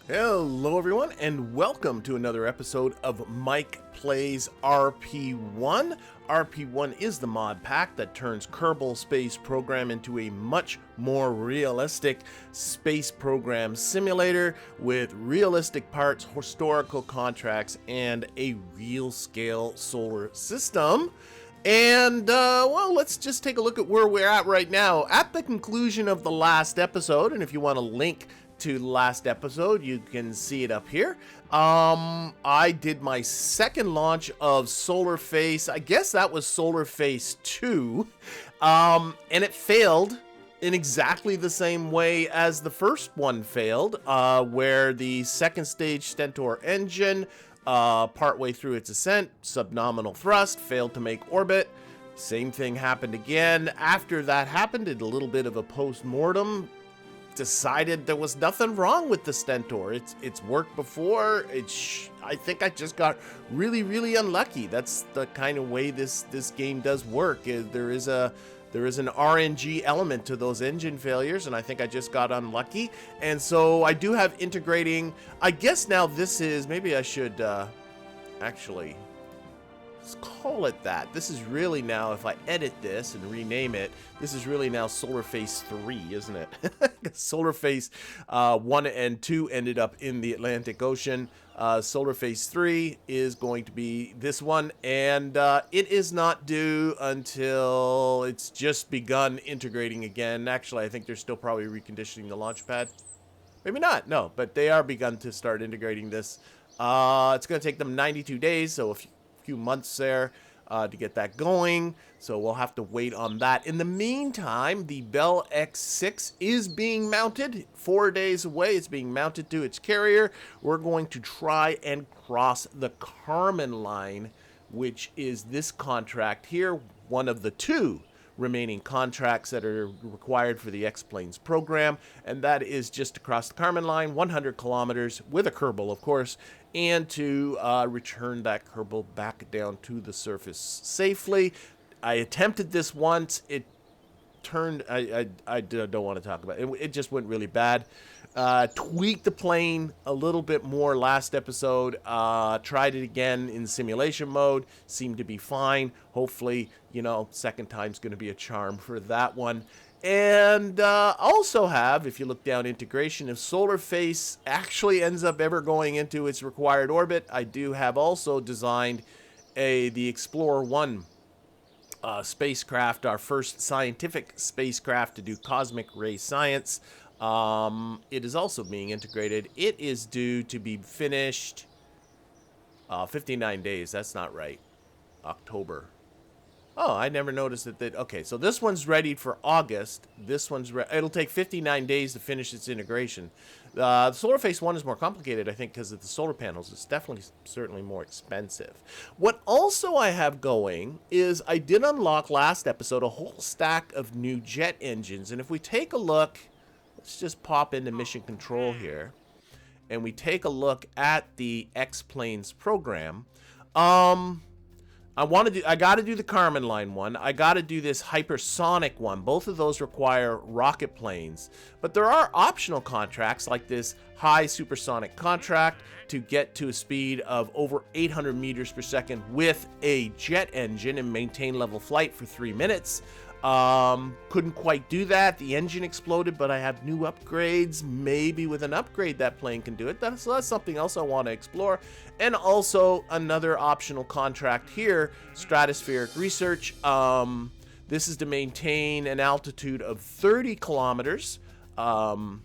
Hello everyone and welcome to another episode of Mike Plays RP1. RP1 is the mod pack that turns Kerbal space program into a much more realistic space program simulator with realistic parts, historical contracts, and a real scale solar system. And, well, let's just take a look at where we're at right now. At the conclusion of the last episode, and if you want to link to the last episode, you can see it up here. I did my second launch of Solar Face. I guess that was Solar Face 2. And it failed in exactly the same way as the first one failed, where the second stage Stentor engine, partway through its ascent, subnominal thrust, failed to make orbit. Same thing happened again. After that happened, did a little bit of a post-mortem, decided there was nothing wrong with the Stentor. It's worked before. I think I just got really unlucky. That's the kind of way this game does work. There is an RNG element to those engine failures, and I think I just got unlucky. And so I do have integrating. I guess now this is, maybe I should actually let's call it that. This is really now, if I edit this and rename it, this is really now Solar Face 3, isn't it? Solar Face 1 and 2 ended up in the Atlantic Ocean. Solar Face 3 is going to be this one, and it is not due until it's just begun integrating again. Actually, I think they're still probably reconditioning the launch pad. Maybe not, no, but they are begun to start integrating this. It's going to take them 92 days, so a few months there to get that going, so we'll have to wait on that. In the meantime, the Bell X6 is being mounted 4 days away. It's being mounted to its carrier. We're going to try and cross the Karman line, which is this contract here, one of the two remaining contracts that are required for the X-Planes program, and that is just to cross the Karman line, 100 kilometers with a Kerbal, of course, and to return that Kerbal back down to the surface safely. I attempted this once. It turned, I don't want to talk about it. It just went really bad. Tweaked the plane a little bit more last episode. Tried it again in simulation mode. Seemed to be fine. Hopefully, you know, second time's going to be a charm for that one. And also have, if you look down integration, if Solar Face actually ends up ever going into its required orbit, I do have also designed the Explorer 1 spacecraft, our first scientific spacecraft to do cosmic ray science. It is also being integrated. It is due to be finished 59 days. That's not right. October. Oh, I never noticed that. Okay, so this one's ready for August. This one's it'll take 59 days to finish its integration. The Solar Face 1 is more complicated, I think, because of the solar panels. It's definitely, certainly more expensive. What also I have going is I did unlock last episode a whole stack of new jet engines. And if we take a look, let's just pop into mission control here, and we take a look at the X-Planes program. I got to do the Karman line one. I got to do this hypersonic one. Both of those require rocket planes. But there are optional contracts like this high supersonic contract to get to a speed of over 800 meters per second with a jet engine and maintain level flight for 3 minutes. Couldn't quite do that. The engine exploded, but I have new upgrades. Maybe with an upgrade that plane can do it. So that's something else I want to explore. And also another optional contract here, stratospheric research. This is to maintain an altitude of 30 kilometers. And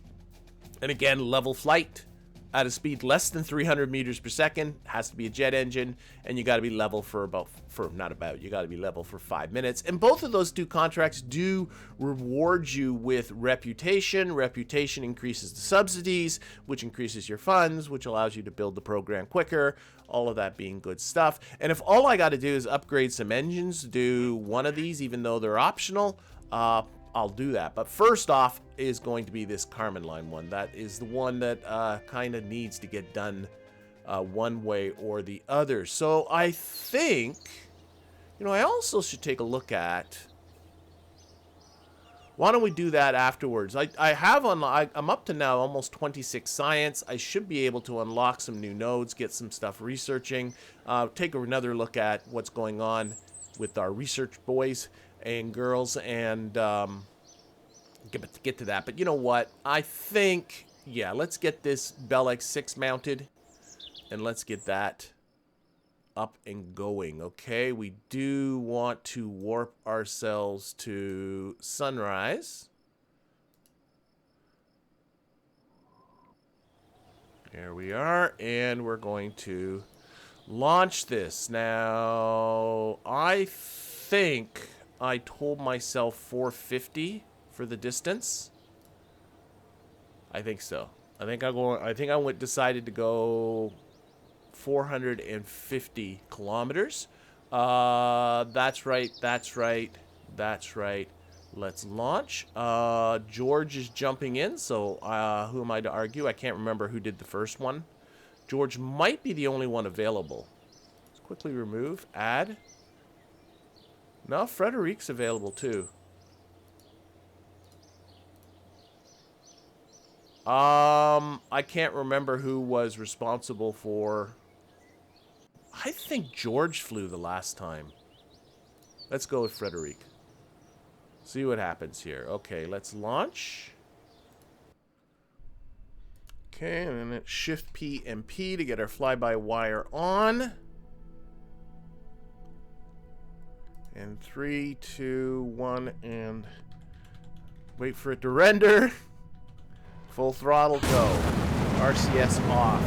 again, level flight at a speed less than 300 meters per second. Has to be a jet engine, and you got to be level you got to be level for 5 minutes. And both of those two contracts do reward you with reputation. Reputation increases the subsidies, which increases your funds, which allows you to build the program quicker. All of that being good stuff. And if all I got to do is upgrade some engines, do one of these, even though they're optional, I'll do that. But first off is going to be this Karman line one. That is the one that kind of needs to get done one way or the other. So I think, you know, I also should take a look at Why don't we do that afterwards? I'm up to now almost 26 science. I should be able to unlock some new nodes, get some stuff researching, take another look at what's going on with our research boys and girls, and get to that. But you know what? I think, yeah, let's get this Bell X6 mounted, and let's get that up and going. Okay, we do want to warp ourselves to sunrise. There we are, and we're going to launch this. Now, I think I told myself 450 for the distance. I think so. I think I decided to go 450 kilometers. That's right. Let's launch. George is jumping in, so who am I to argue? I can't remember who did the first one. George might be the only one available. Let's quickly remove, add. No, Frédéric's available too. I can't remember who was responsible for... I think George flew the last time. Let's go with Frédéric. See what happens here. Okay, let's launch. Okay, and then it's Shift P and P to get our fly-by-wire on. And 3, 2, 1, and wait for it to render. Full throttle, go. RCS off.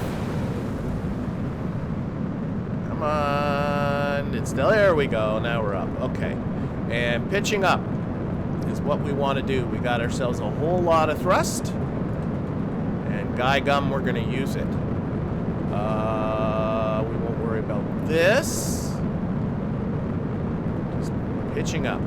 Come on. It's still, there we go. Now we're up. Okay. And pitching up is what we want to do. We got ourselves a whole lot of thrust. And guy gum, we're going to use it. We won't worry about this. Just pitching up.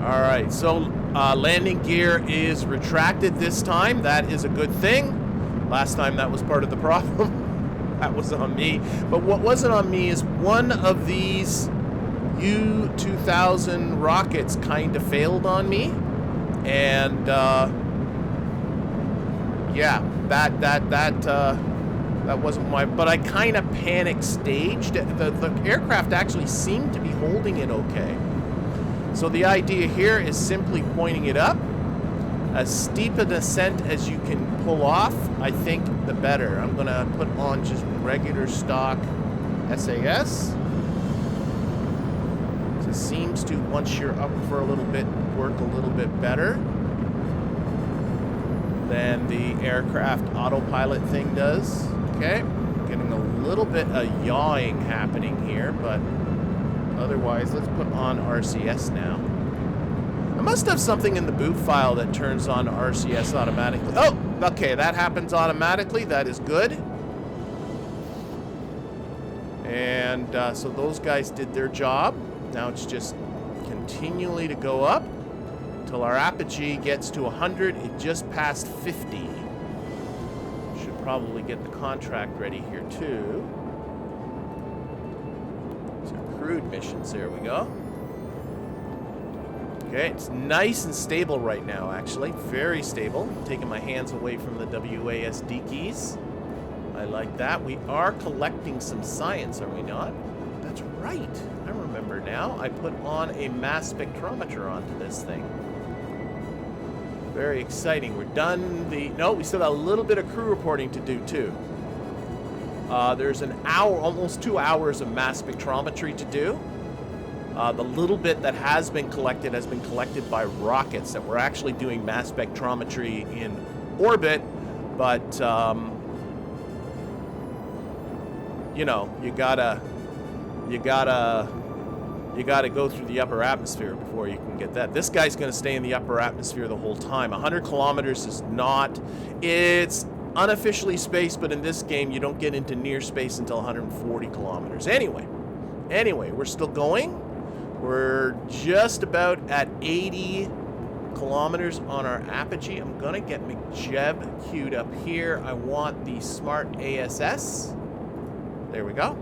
Alright, so landing gear is retracted this time. That is a good thing. Last time that was part of the problem. That was on me. But what wasn't on me is one of these U-2000 rockets kind of failed on me. And, yeah, that wasn't my... But I kind of panic staged. The aircraft actually seemed to be holding it okay. So the idea here is simply pointing it up. As steep a descent as you can pull off, I think the better. I'm going to put on just regular stock SAS. So it seems to, once you're up for a little bit, work a little bit better than the aircraft autopilot thing does. Okay, getting a little bit of yawing happening here, but otherwise, let's put on RCS now. I must have something in the boot file that turns on RCS automatically. Oh, okay, that happens automatically. That is good. And so those guys did their job. Now it's just continually to go up until our apogee gets to 100. It just passed 50. Should probably get the contract ready here too. Crude missions, there we go. Okay, it's nice and stable right now, actually. Very stable. Taking my hands away from the WASD keys. I like that. We are collecting some science, are we not? That's right. I remember now. I put on a mass spectrometer onto this thing. Very exciting. We're done the... No, we still got a little bit of crew reporting to do, too. There's an hour, almost 2 hours of mass spectrometry to do. The little bit that has been collected by rockets that we're actually doing mass spectrometry in orbit, but you know, you gotta go through the upper atmosphere before you can get that. This guy's gonna stay in the upper atmosphere the whole time. 100 kilometers is not, it's unofficially space, but in this game you don't get into near space until 140 kilometers. Anyway, we're still going. We're just about at 80 kilometers on our apogee. I'm gonna get McJeb queued up here. I want the smart ASS. There we go.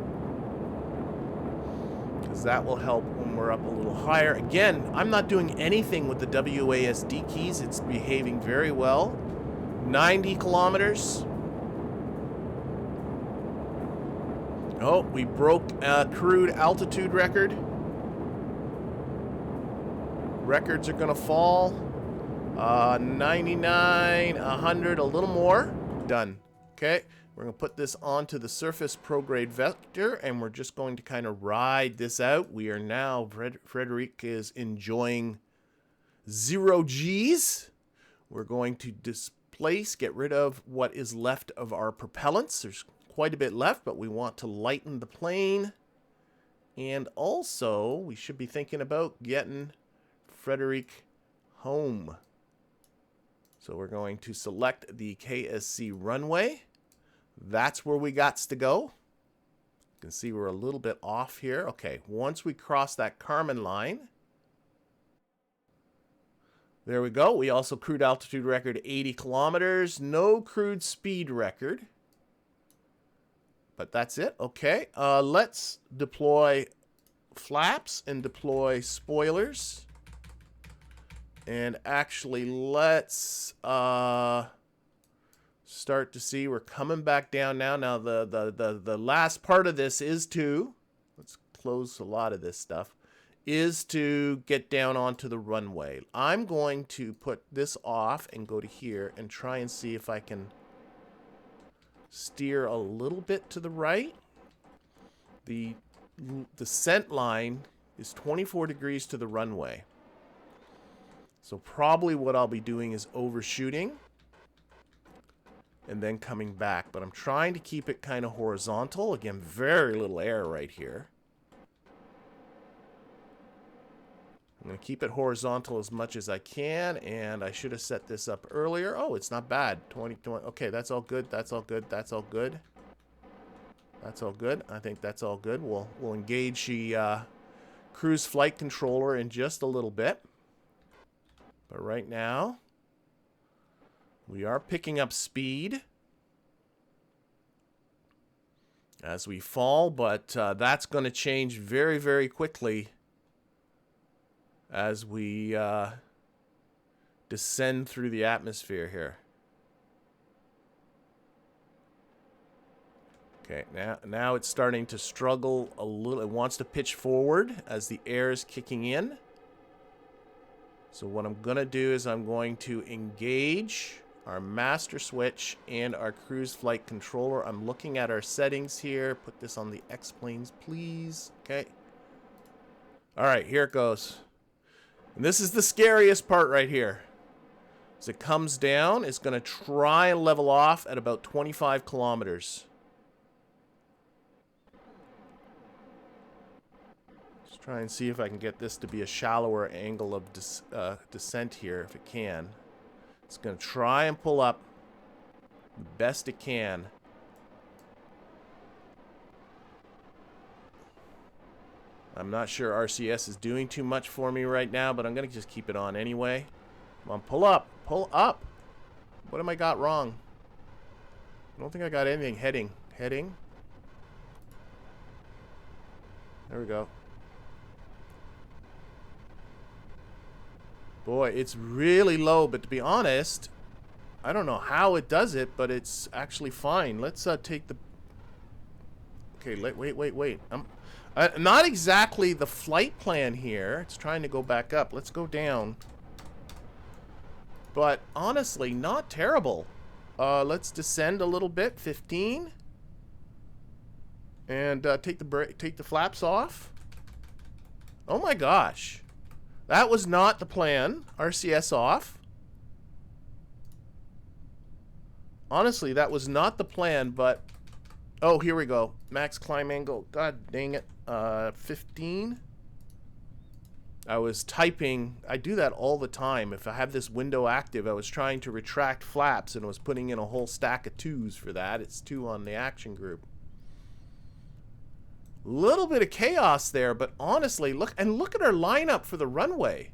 because that will help when we're up a little higher. Again, I'm not doing anything with the WASD keys. It's behaving very well. 90 kilometers. Oh, we broke a crude altitude record. Records are going to fall. 99, 100, a little more. Done. Okay, we're going to put this onto the surface prograde vector, and we're just going to kind of ride this out. We are now, Frédéric is enjoying 0 Gs. We're going to displace, get rid of what is left of our propellants. There's quite a bit left, but we want to lighten the plane. And also, we should be thinking about getting Frédéric home. So we're going to select the KSC runway. That's where we got to go. You can see we're a little bit off here. Okay, once we cross that Karman line, there we go. We also crude altitude record 80 kilometers. No crude speed record. But that's it. Okay, let's deploy flaps and deploy spoilers. And actually, let's start to see we're coming back down now. Now, the last part of this is to, let's close a lot of this stuff, is to get down onto the runway. I'm going to put this off and go to here and try and see if I can steer a little bit to the right. The descent line is 24 degrees to the runway. So probably what I'll be doing is overshooting and then coming back. But I'm trying to keep it kind of horizontal. Again, very little air right here. I'm going to keep it horizontal as much as I can, and I should have set this up earlier. Oh, it's not bad. 20. Okay, that's all good. That's all good. That's all good. That's all good. I think that's all good. We'll engage the cruise flight controller in just a little bit. But right now, we are picking up speed as we fall, but that's going to change very, very quickly as we descend through the atmosphere here. Okay, now it's starting to struggle a little. It wants to pitch forward as the air is kicking in. So what I'm going to do is I'm going to engage our master switch and our cruise flight controller. I'm looking at our settings here. Put this on the X-planes, please. Okay. All right, here it goes. And this is the scariest part right here. As it comes down, it's going to try and level off at about 25 kilometers. Just try and see if I can get this to be a shallower angle of descent here, if it can. It's going to try and pull up the best it can. I'm not sure RCS is doing too much for me right now, but I'm going to just keep it on anyway. Come on, pull up. Pull up. What am I got wrong? I don't think I got anything. Heading. There we go. Boy, it's really low, but to be honest, I don't know how it does it, but it's actually fine. Let's take the... Okay, wait. Not exactly the flight plan here. It's trying to go back up. Let's go down. But honestly, not terrible. Let's descend a little bit. 15. And take the flaps off. Oh my gosh. That was not the plan. RCS off. Honestly, that was not the plan, but... Oh, here we go. Max climb angle. God dang it. 15. I was typing. I do that all the time. If I have this window active, I was trying to retract flaps and was putting in a whole stack of 2s for that. It's 2 on the action group. Little bit of chaos there, but honestly, look at our lineup for the runway.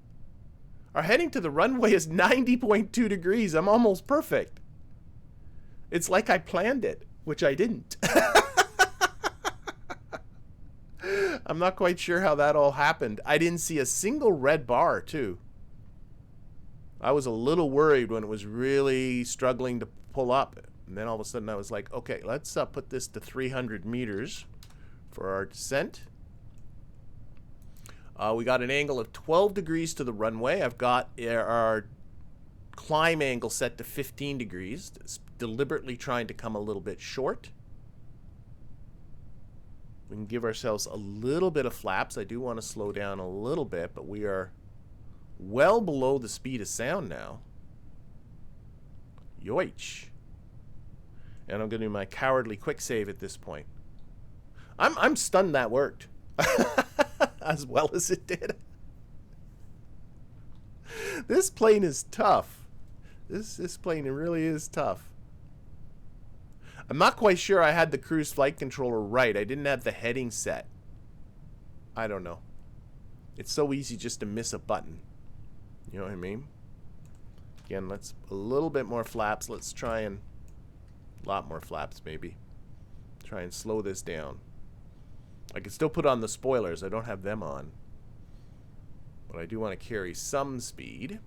Our heading to the runway is 90.2 degrees. I'm almost perfect. It's like I planned it, which I didn't. I'm not quite sure how that all happened. I didn't see a single red bar, too. I was a little worried when it was really struggling to pull up. And then all of a sudden I was like, okay, let's put this to 300 meters for our descent. We got an angle of 12 degrees to the runway. I've got our climb angle set to 15 degrees. It's deliberately trying to come a little bit short. We can give ourselves a little bit of flaps. I do want to slow down a little bit, but we are well below the speed of sound now. Yoich. And I'm going to do my cowardly quick save at this point. I'm stunned that worked. As well as it did. This plane is tough. This plane really is tough. I'm not quite sure I had the cruise flight controller right. I didn't have the heading set. I don't know. It's so easy just to miss a button. You know what I mean? Again, let's a little bit more flaps. Let's try and a lot more flaps maybe. Try and slow this down. I can still put on the spoilers. I don't have them on. But I do want to carry some speed.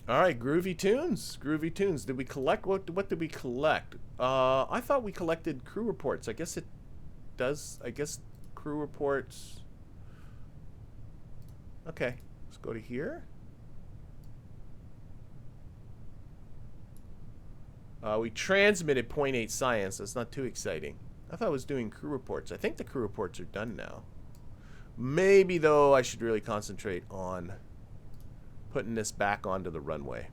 Alright, groovy tunes. Groovy tunes. Did we collect? What did we collect? I thought we collected crew reports. I guess it does. I guess crew reports. Okay, let's go to here. We transmitted 0.8 science. That's not too exciting. I thought I was doing crew reports. I think the crew reports are done now. Maybe, though, I should really concentrate on putting this back onto the runway.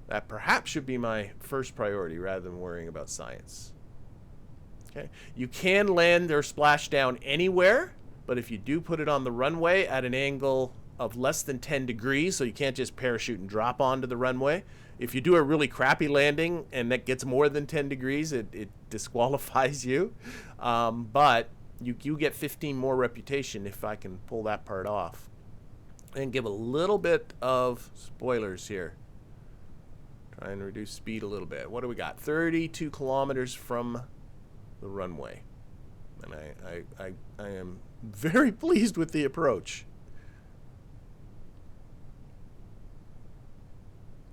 That perhaps should be my first priority rather than worrying about science. Okay. You can land or splash down anywhere, but if you do put it on the runway at an angle of less than 10 degrees, so you can't just parachute and drop onto the runway. If you do a really crappy landing and that gets more than 10 degrees, it disqualifies you. But you get 15 more reputation if I can pull that part off. And give a little bit of spoilers here. Try and reduce speed a little bit. What do we got? 32 kilometers from the runway. And I am very pleased with the approach.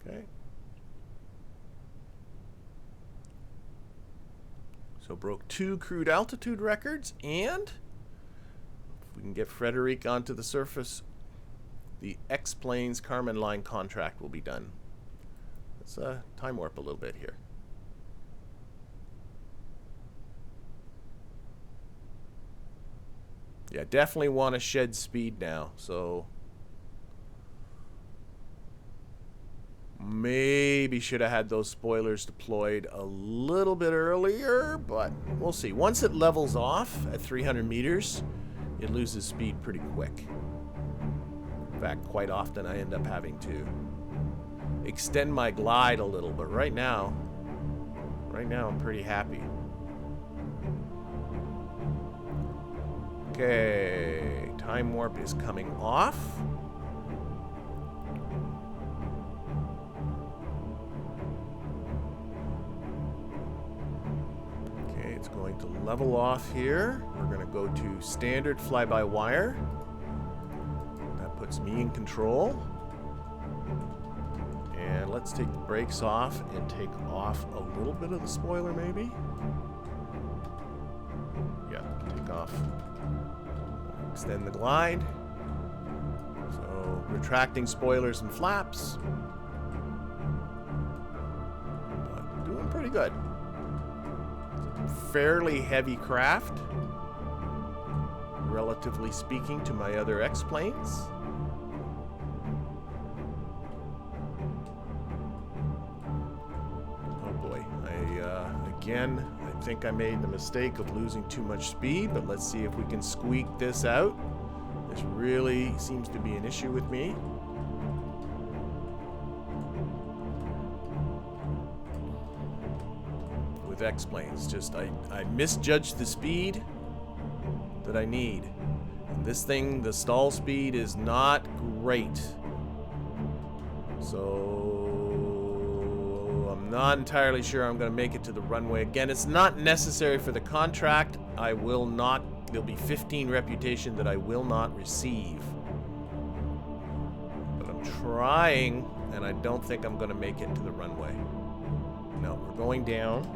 Okay. So broke 2 crude altitude records, and if we can get Frédéric onto the surface, the X-Planes Karman line contract will be done. Let's time warp a little bit here. Yeah, definitely want to shed speed now, so maybe should have had those spoilers deployed a little bit earlier, but we'll see. Once it levels off at 300 meters, it loses speed pretty quick. In fact, quite often I end up having to extend my glide a little, but right now I'm pretty happy. Okay, time warp is coming off. Okay, it's going to level off here. We're going to go to standard fly-by-wire. That puts me in control. And let's take the brakes off and take off a little bit of the spoiler, maybe. Yeah, take off. Extend the glide. So, retracting spoilers and flaps. But doing pretty good. It's a fairly heavy craft, relatively speaking, to my other X-planes. Oh boy. Again, I think I made the mistake of losing too much speed, but let's see if we can squeak this out. This really seems to be an issue with me. With X-planes, just I misjudged the speed that I need. And this thing, the stall speed is not great. So I'm not entirely sure I'm going to make it to the runway. Again, it's not necessary for the contract. I will not. There'll be 15 reputation that I will not receive. But I'm trying, and I don't think I'm going to make it to the runway. No, we're going down.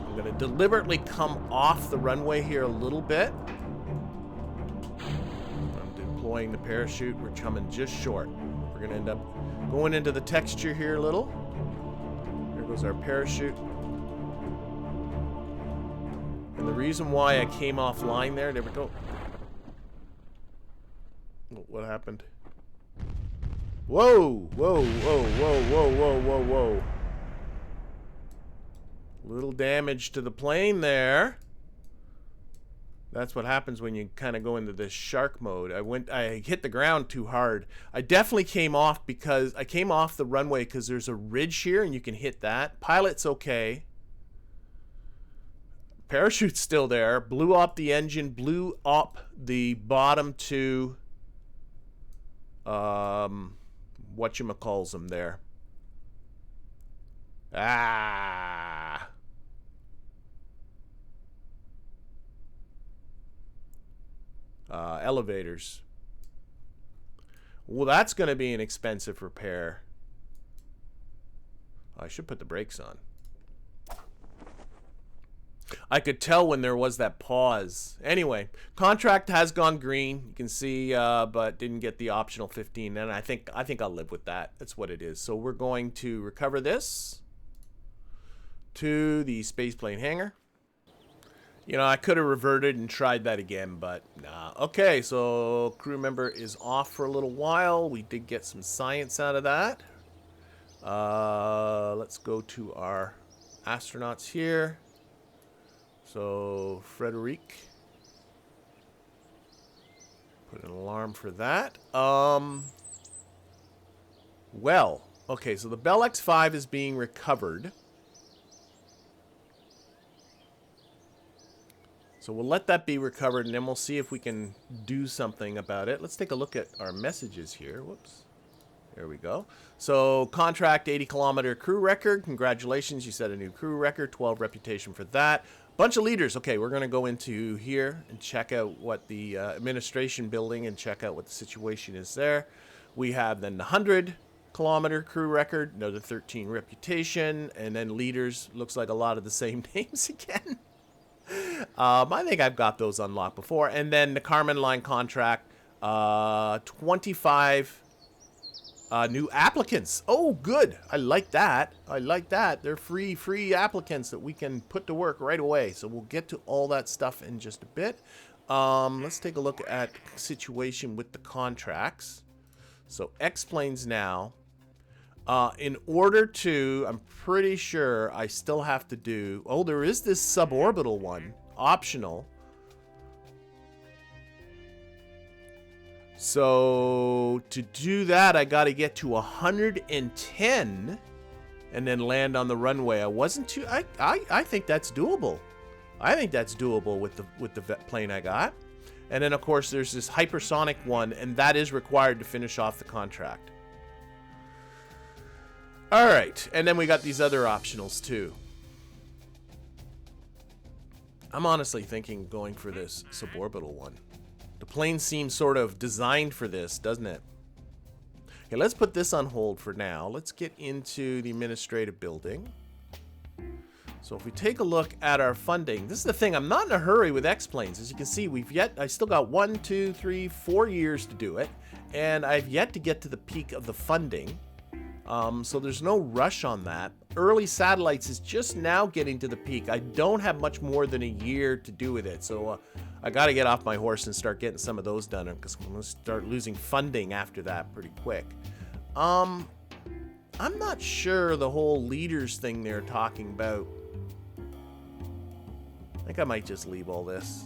I'm going to deliberately come off the runway here a little bit. I'm deploying the parachute. We're coming just short. We're going to end up going into the texture here a little. There goes our parachute. And the reason why I came offline there we go. What happened? Whoa, whoa, whoa, whoa, whoa, whoa, whoa, whoa. Little damage to the plane there. That's what happens when you kind of go into this shark mode. I hit the ground too hard. I definitely came off because I came off the runway because there's a ridge here and you can hit that. Pilot's okay. Parachute's still there. Blew up the engine, blew up the bottom two whatchamacalls them there. Elevators. Well, that's going to be an expensive repair. I should put the brakes on. I could tell when there was that pause. Anyway, contract has gone green. You can see, but didn't get the optional 15. And I think I'll live with that. That's what it is. So we're going to recover this to the spaceplane hangar. You know, I could have reverted and tried that again, but nah. Okay, so crew member is off for a little while. We did get some science out of that. Let's go to our astronauts here. So, Frédéric. Put an alarm for that. Well, okay, so the Bell X5 is being recovered. So we'll let that be recovered, and then we'll see if we can do something about it. Let's take a look at our messages here. Whoops. There we go. So, contract 80-kilometer crew record. Congratulations, you set a new crew record. 12 reputation for that. Bunch of leaders. Okay, we're going to go into here and check out what the administration building and check out what the situation is there. We have then the 100-kilometer crew record, another 13 reputation, and then leaders. Looks like a lot of the same names again. I think I've got those unlocked before. And then the Karman line contract, 25 new applicants. Oh, good. I like that. I like that. They're free applicants that we can put to work right away. So we'll get to all that stuff in just a bit. Let's take a look at the situation with the contracts. So X-planes now. In order to, I'm pretty sure I still have to do, oh, there is this suborbital one, optional. So to do that, I got to get to 110 and then land on the runway. I wasn't too, I think that's doable. I think that's doable with the plane I got. And then of course there's this hypersonic one, and that is required to finish off the contract. All right, and then we got these other optionals too. I'm honestly thinking going for this suborbital one. The plane seems sort of designed for this, doesn't it? Okay, let's put this on hold for now. Let's get into the administrative building. So if we take a look at our funding, this is the thing, I'm not in a hurry with X-planes. As you can see, I still got 1, 2, 3, 4 years to do it, and I've yet to get to the peak of the funding. So there's no rush on that. Early satellites is just now getting to the peak. I don't have much more than a year to do with it. So I got to get off my horse and start getting some of those done, because I'm going to start losing funding after that pretty quick. I'm not sure the whole leaders thing they're talking about. I think I might just leave all this.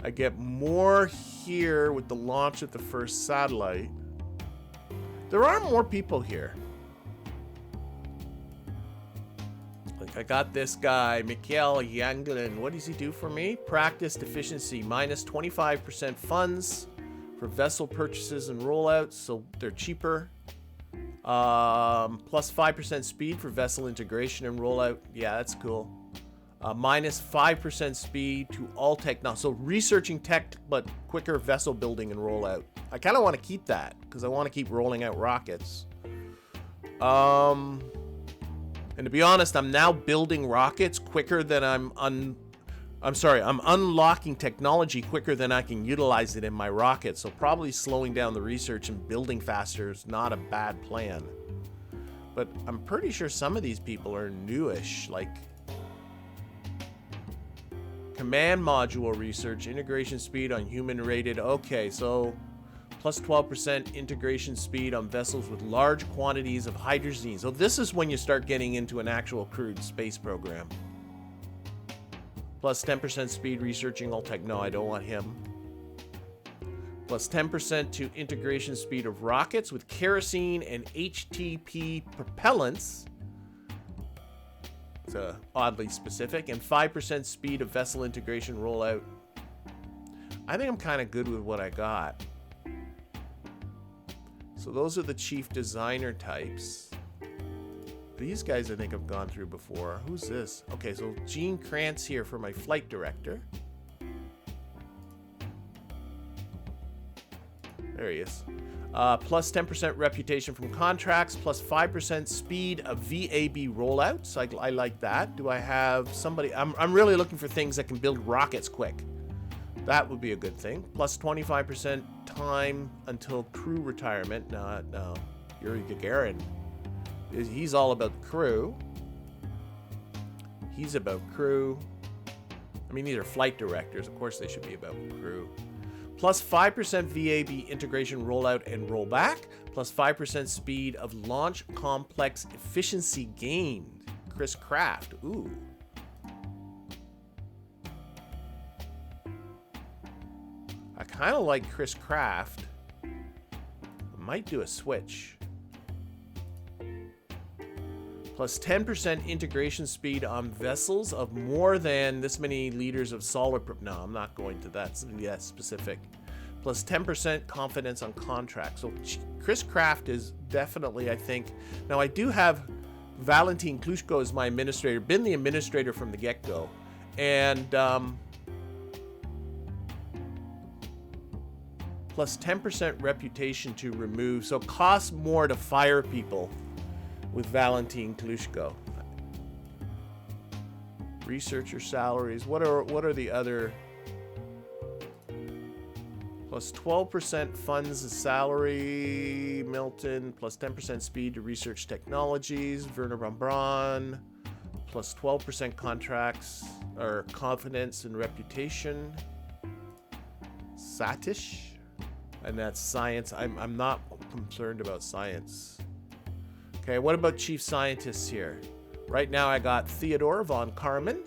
I get more here with the launch of the first satellite. There are more people here. Like I got this guy, Mikhail Yanglin. What does he do for me? Practice deficiency, minus 25% funds for vessel purchases and rollouts, so they're cheaper. Plus 5% speed for vessel integration and rollout. Yeah, that's cool. Minus 5% speed to all tech now. So researching tech, but quicker vessel building and rollout. I kind of want to keep that because I want to keep rolling out rockets. And to be honest, I'm now building rockets quicker than I'm unlocking technology quicker than I can utilize it in my rocket. So probably slowing down the research and building faster is not a bad plan. But I'm pretty sure some of these people are newish, like command module research, integration speed on human rated. Okay, so plus 12% integration speed on vessels with large quantities of hydrazine. So this is when you start getting into an actual crewed space program. Plus 10% speed researching all tech. No, I don't want him. Plus 10% to integration speed of rockets with kerosene and HTP propellants. It's oddly specific. And 5% speed of vessel integration rollout. I think I'm kind of good with what I got. So those are the chief designer types. These guys I think I've gone through before. Who's this? Okay, so Gene Krantz here for my flight director. There he is. Plus 10% reputation from contracts, plus 5% speed of VAB rollouts. I like that. Do I have somebody? I'm really looking for things that can build rockets quick. That would be a good thing. Plus 25% time until crew retirement. No. Yuri Gagarin. He's all about the crew. He's about crew. I mean, these are flight directors. Of course, they should be about crew. Plus 5% VAB integration rollout and rollback. Plus 5% speed of launch complex efficiency gained. Chris Kraft. Ooh. I kind of like Chris Kraft. I might do a switch. Plus 10% integration speed on vessels of more than this many liters of solid. No, I'm not going to that. Yeah, specific. Plus 10% confidence on contracts. So Chris Kraft is definitely, I think. Now I do have Valentin Klushko as my administrator. Been the administrator from the get-go, and plus 10% reputation to remove. So costs more to fire people with Valentin Klushko. Researcher salaries. What are the other? Plus 12% funds and salary, Milton. Plus 10% speed to research technologies, Werner von Braun. Plus 12% contracts or confidence and reputation, Satish. And that's science. I'm not concerned about science. Okay, what about chief scientists here? Right now I got Theodore von Karman.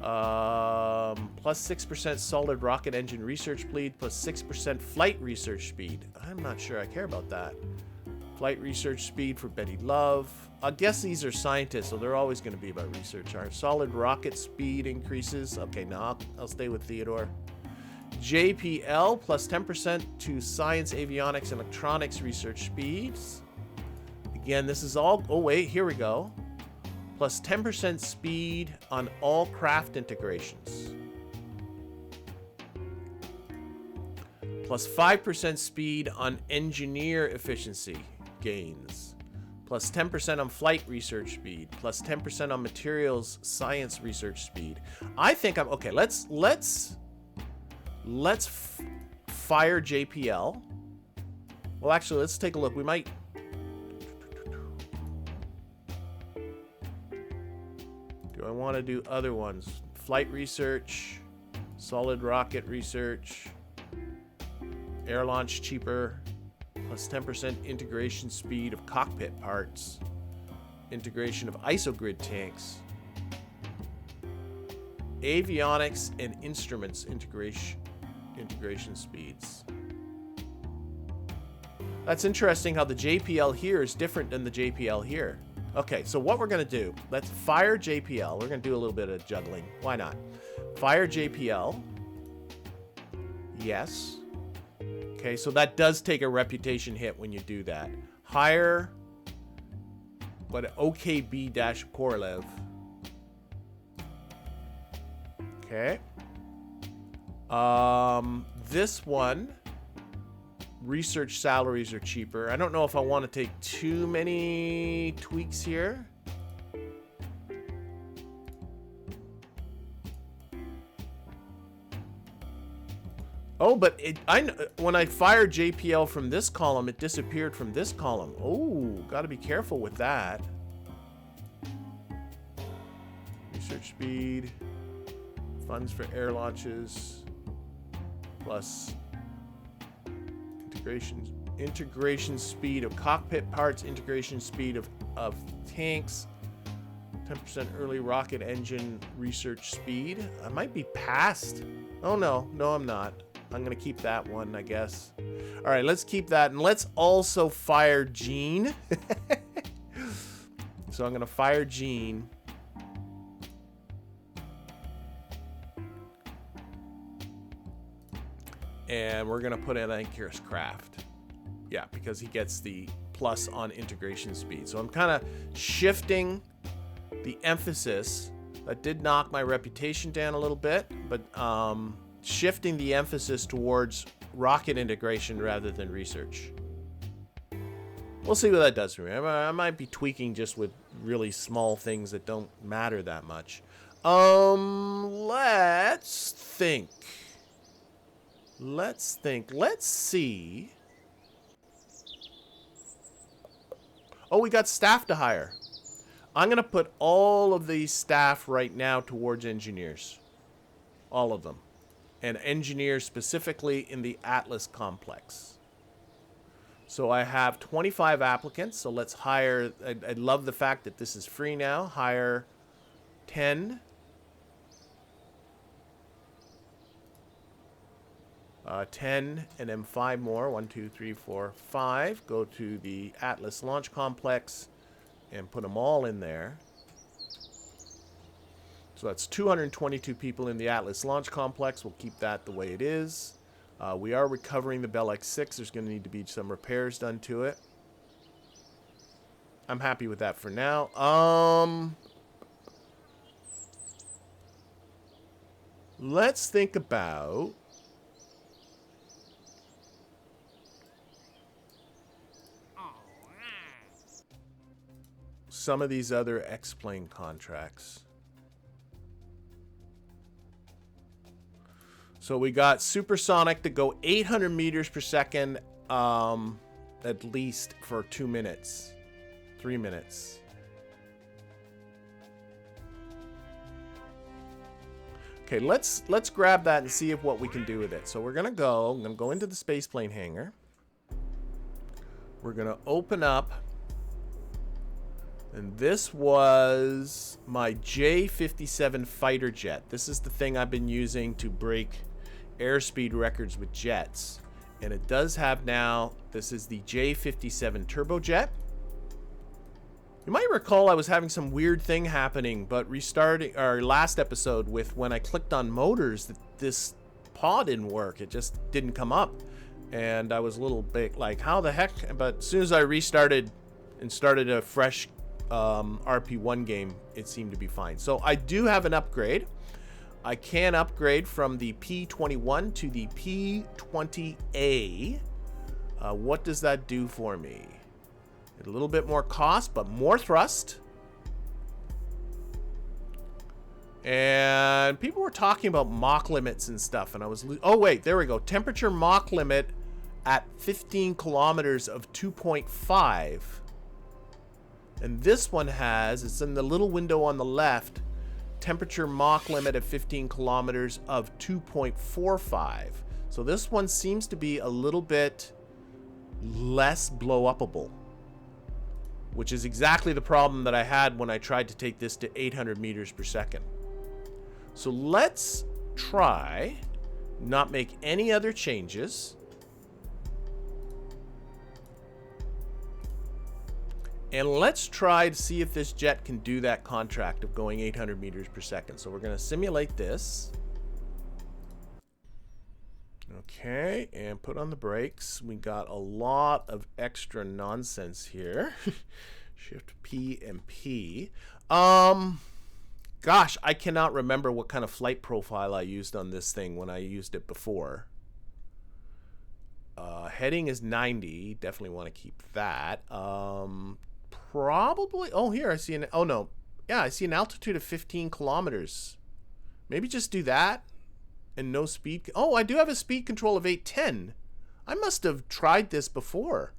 Plus 6% solid rocket engine research speed, plus 6% flight research speed. I'm not sure I care about that. Flight research speed for Betty Love. I guess these are scientists, so they're always going to be about research. Our solid rocket speed increases. Okay, no, I'll stay with Theodore. JPL plus 10% to science, avionics, and electronics research speeds. Again, this is all. Oh, wait, here we go. Plus 10% speed on all craft integrations. Plus 5% speed on engineer efficiency gains. Plus 10% on flight research speed. Plus 10% on materials science research speed. I think I'm okay. Let's fire JPL. Well, actually, let's take a look. We might. Do I want to do other ones? Flight research, solid rocket research, air launch cheaper, plus 10% integration speed of cockpit parts, integration of isogrid tanks, avionics and instruments integration speeds. That's interesting how the JPL here is different than the JPL here. Okay, so what we're going to do, let's fire JPL. We're going to do a little bit of juggling. Why not? Fire JPL. Yes. Okay, so that does take a reputation hit when you do that. Hire, what, OKB-Korolev. Okay. This one, research salaries are cheaper. I don't know if I want to take too many tweaks here. Oh, but when I fired JPL from this column, it disappeared from this column. Oh, got to be careful with that. Research speed, funds for air launches, plus integration speed of cockpit parts, integration speed of tanks, 10% early rocket engine research speed. I might be past. Oh no, I'm not. I'm gonna keep that one, I guess. All right, let's keep that, and let's also fire Gene. So I'm gonna fire Gene. And we're gonna put in Anchor's Craft. Yeah, because he gets the plus on integration speed. So I'm kind of shifting the emphasis. That did knock my reputation down a little bit, but shifting the emphasis towards rocket integration rather than research. We'll see what that does for me. I might be tweaking just with really small things that don't matter that much. Let's think. Let's see. Oh, we got staff to hire. I'm going to put all of these staff right now towards engineers. All of them. And engineers specifically in the Atlas complex. So I have 25 applicants. So let's hire. I love the fact that this is free now. Hire 10. 10 and then 5 more. 1, 2, 3, 4, 5. Go to the Atlas launch complex and put them all in there. So that's 222 people in the Atlas launch complex. We'll keep that the way it is. We are recovering the Bell X6. There's going to need to be some repairs done to it. I'm happy with that for now. Let's think about some of these other X-Plane contracts. So we got supersonic to go 800 meters per second at least for 2 minutes, 3 minutes. Okay, let's grab that and see if what we can do with it. So I'm gonna go into the spaceplane hangar. We're gonna open up, and this was my J-57 fighter jet. This is the thing I've been using to break airspeed records with jets. And it does have now, this is the J-57 turbojet. You might recall I was having some weird thing happening, but restarting our last episode with when I clicked on motors, this pod didn't work. It just didn't come up. And I was a little bit like, how the heck? But as soon as I restarted and started a fresh RP1 game, it seemed to be fine. So I do have an upgrade. I can upgrade from the P21 to the P20A. What does that do for me? A little bit more cost, but more thrust. And people were talking about Mach limits and stuff, and I was... Oh, wait, there we go. Temperature Mach limit at 15 kilometers of 2.5. And this one has, it's in the little window on the left, temperature Mach limit at 15 kilometers of 2.45. So this one seems to be a little bit less blow-upable, which is exactly the problem that I had when I tried to take this to 800 meters per second. So let's try not make any other changes. And let's try to see if this jet can do that contract of going 800 meters per second. So we're going to simulate this. Okay, and put on the brakes. We got a lot of extra nonsense here. Shift P and P. Gosh, I cannot remember what kind of flight profile I used on this thing when I used it before. Heading is 90. Definitely want to keep that. Probably. Oh, here I see an. Oh no. Yeah, I see an altitude of 15 kilometers. Maybe just do that and no speed. Oh, I do have a speed control of 810. I must have tried this before.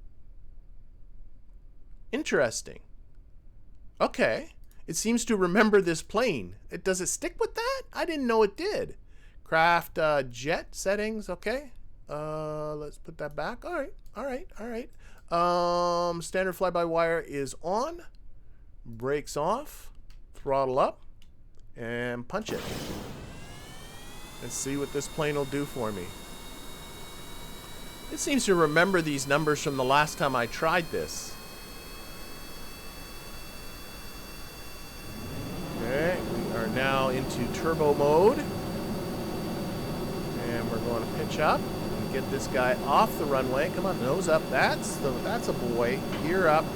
Interesting. Okay. It seems to remember this plane. Does it stick with that? I didn't know it did. Craft jet settings. Okay. Let's put that back. All right. All right. All right. Standard fly-by-wire is on. Brakes off. Throttle up. And punch it. Let's see what this plane will do for me. It seems to remember these numbers from the last time I tried this. Okay, we are now into turbo mode. And we're going to pitch up and get this guy off the runway. Come on, nose up. That's a boy. Gear up.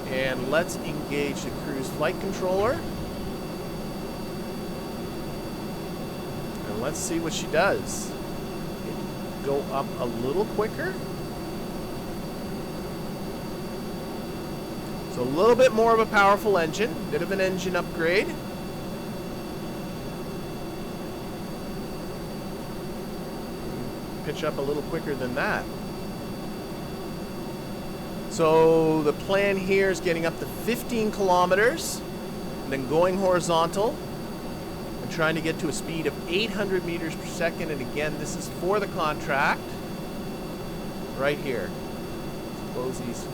And let's engage the cruise flight controller. And let's see what she does. Go up a little quicker. So a little bit more of a powerful engine, bit of an engine upgrade. Pitch up a little quicker than that. So the plan here is getting up to 15 kilometers, and then going horizontal, and trying to get to a speed of 800 meters per second. And again, this is for the contract. Right here. Close these.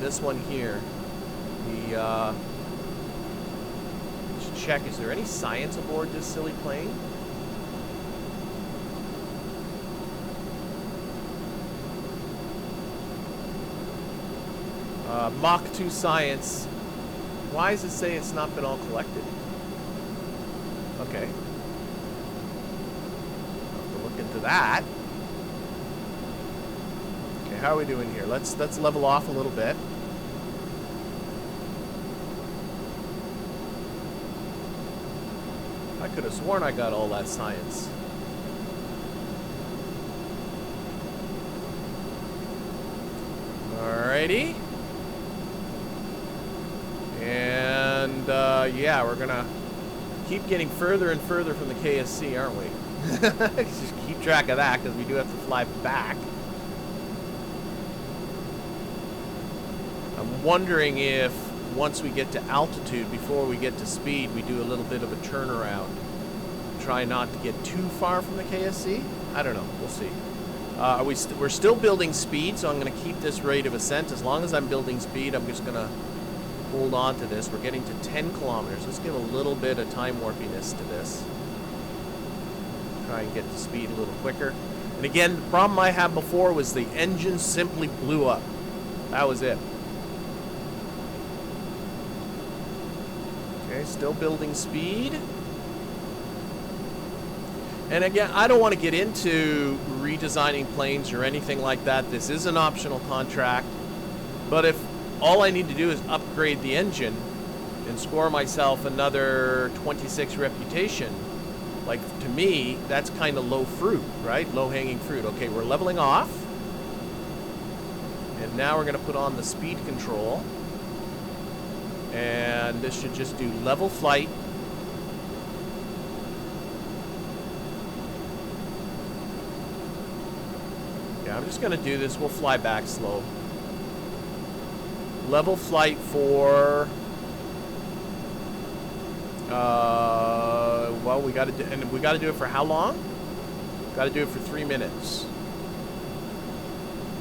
This one here. Let's check, is there any science aboard this silly plane? Mach 2 science. Why does it say it's not been all collected? Okay. I'll have to look into that. Okay, how are we doing here? Let's level off a little bit. I could have sworn I got all that science. Alrighty. And yeah, we're gonna keep getting further and further from the KSC, aren't we? Just keep track of that, because we do have to fly back. I'm wondering if once we get to altitude, before we get to speed, we do a little bit of a turnaround. Try not to get too far from the KSC. I don't know. We'll see. We're still building speed, so I'm going to keep this rate of ascent. As long as I'm building speed, I'm just going to hold on to this. We're getting to 10 kilometers. Let's give a little bit of time warpiness to this. Try and get to speed a little quicker. And again, the problem I had before was the engine simply blew up. That was it. Okay, still building speed. And again, I don't want to get into redesigning planes or anything like that. This is an optional contract. But if all I need to do is upgrade the engine and score myself another 26 reputation, like, to me, that's kind of low fruit, right? Low-hanging fruit. Okay, we're leveling off. And now we're going to put on the speed control. And this should just do level flight. Yeah, I'm just going to do this. We'll fly back slow. Level flight for... well, we got to do, and we got to do it for how long? Got to do it for 3 minutes.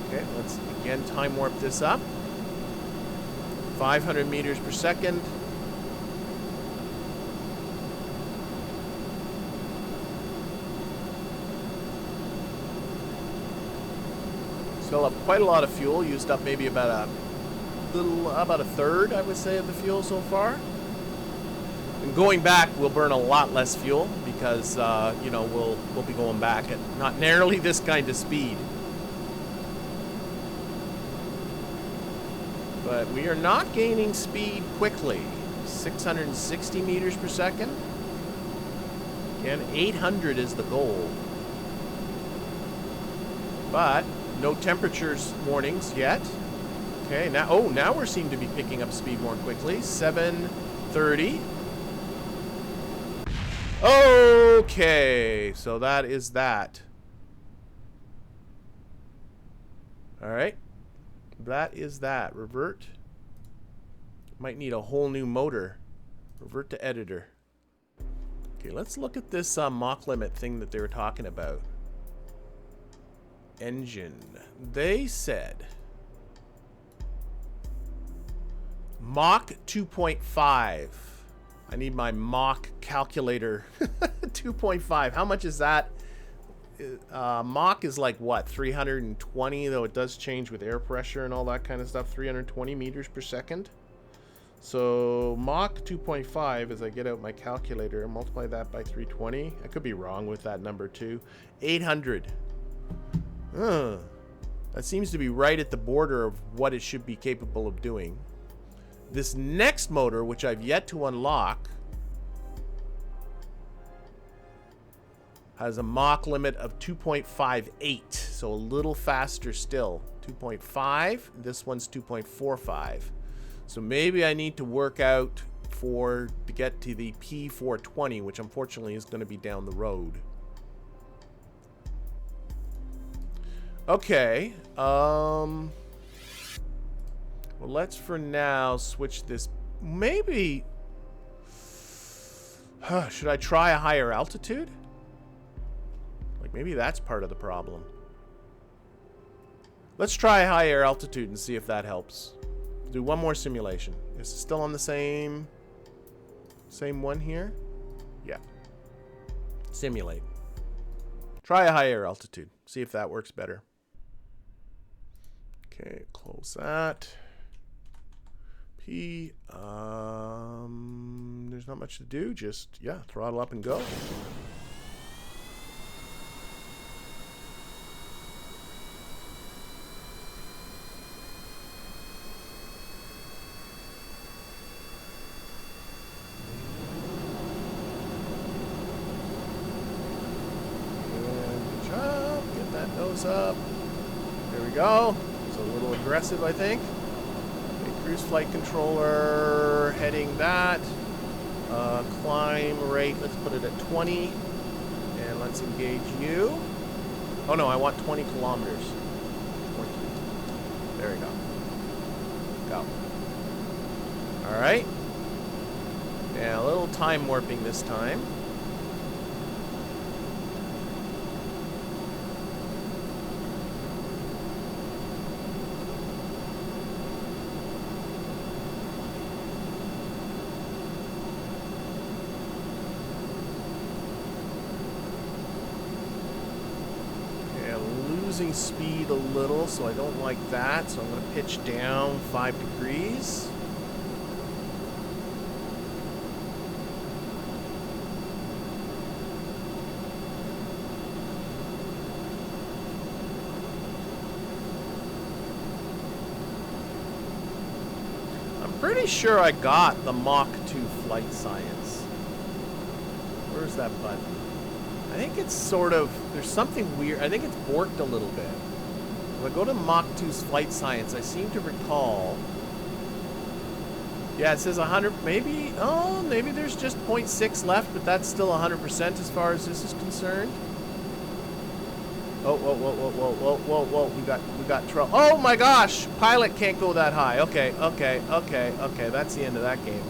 Okay, let's again time warp this up. 500 meters per second. Still have quite a lot of fuel. Used up maybe about a third, I would say, of the fuel so far. And going back, we'll burn a lot less fuel because because, you know, we'll be going back at not nearly this kind of speed. But we are not gaining speed quickly. 660 meters per second. Again, 800 is the goal. But no temperatures warnings yet. Okay, now we seem to be picking up speed more quickly. 730. Okay, so that is that. All right. That is that. Revert. Might need a whole new motor. Revert to editor. Okay, let's look at this Mach limit thing that they were talking about. Engine. They said Mach 2.5. I need my Mach calculator. 2.5. How much is that? Mach is like what, 320, though it does change with air pressure and all that kind of stuff. 320 meters per second. So Mach 2.5, as I get out my calculator and multiply that by 320. I could be wrong with that number too. 800. That seems to be right at the border of what it should be capable of doing. This next motor, which I've yet to unlock, has a Mach limit of 2.58, so a little faster still. 2.5. This one's 2.45. So maybe I need to work out to get to the P420, which unfortunately is going to be down the road. Okay. Well, let's for now switch this. Maybe. Should I try a higher altitude? Like maybe that's part of the problem. Let's try a higher altitude and see if that helps. Do one more simulation. Is it still on the same one here? Yeah. Simulate. Try a higher altitude. See if that works better. Okay, close that. P. There's not much to do. Just, yeah, throttle up and go. Up. There we go. It's a little aggressive, I think. Okay, cruise flight controller, heading that. Climb rate, let's put it at 20. And let's engage you. Oh no, I want 20 kilometers. There we go. Go. Alright. Yeah, a little time warping this time. Speed a little, so I don't like that, so I'm going to pitch down 5 degrees. I'm pretty sure I got the Mach 2 flight science. Where's that button? I think it's sort of, there's something weird. I think it's borked a little bit. If I go to Mach 2's flight science, I seem to recall. Yeah, it says 100, maybe, oh, maybe there's just 0.6 left, but that's still 100% as far as this is concerned. Oh, whoa, whoa, whoa, whoa, whoa, whoa, whoa, we got trouble. Oh my gosh, pilot can't go that high. Okay, that's the end of that game.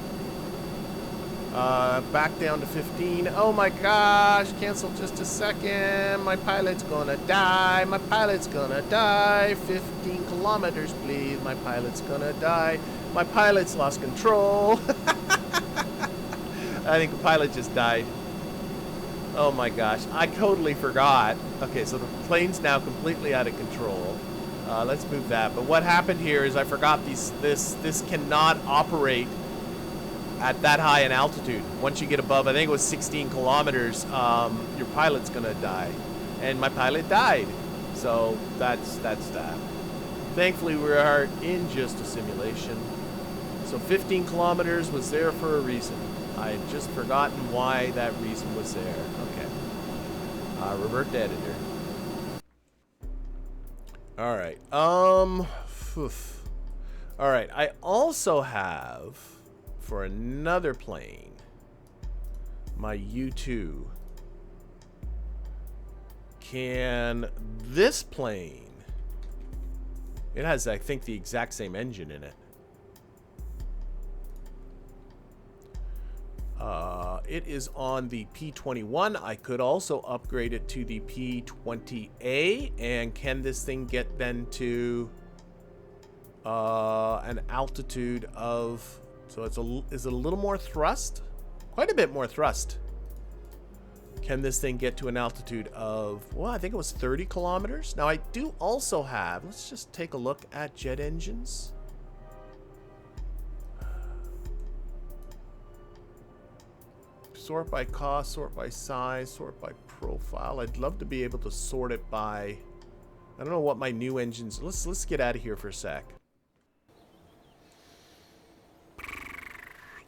Back down to 15. Oh my gosh, cancel just a second. My pilot's gonna die. My pilot's gonna die. 15 kilometers, please. My pilot's gonna die. My pilot's lost control. I think the pilot just died. Oh my gosh, I totally forgot. Okay, so the plane's now completely out of control. Let's move that. But what happened here is I forgot this cannot operate at that high an altitude. Once you get above, I think it was 16 kilometers, your pilot's gonna die. And my pilot died. So that's that. Thankfully, we are in just a simulation. So 15 kilometers was there for a reason. I had just forgotten why that reason was there. Okay. Revert to editor. Alright. Alright. I also have, for another plane, my U2. Can this plane... It has, I think, the exact same engine in it. It is on the P21. I could also upgrade it to the P20A. And can this thing get then to an altitude of... So is it a little more thrust? Quite a bit more thrust. Can this thing get to an altitude of, well, I think it was 30 kilometers. Now, I do also have, let's just take a look at jet engines. Sort by cost, sort by size, sort by profile. I'd love to be able to sort it by, I don't know what my new engines, let's get out of here for a sec.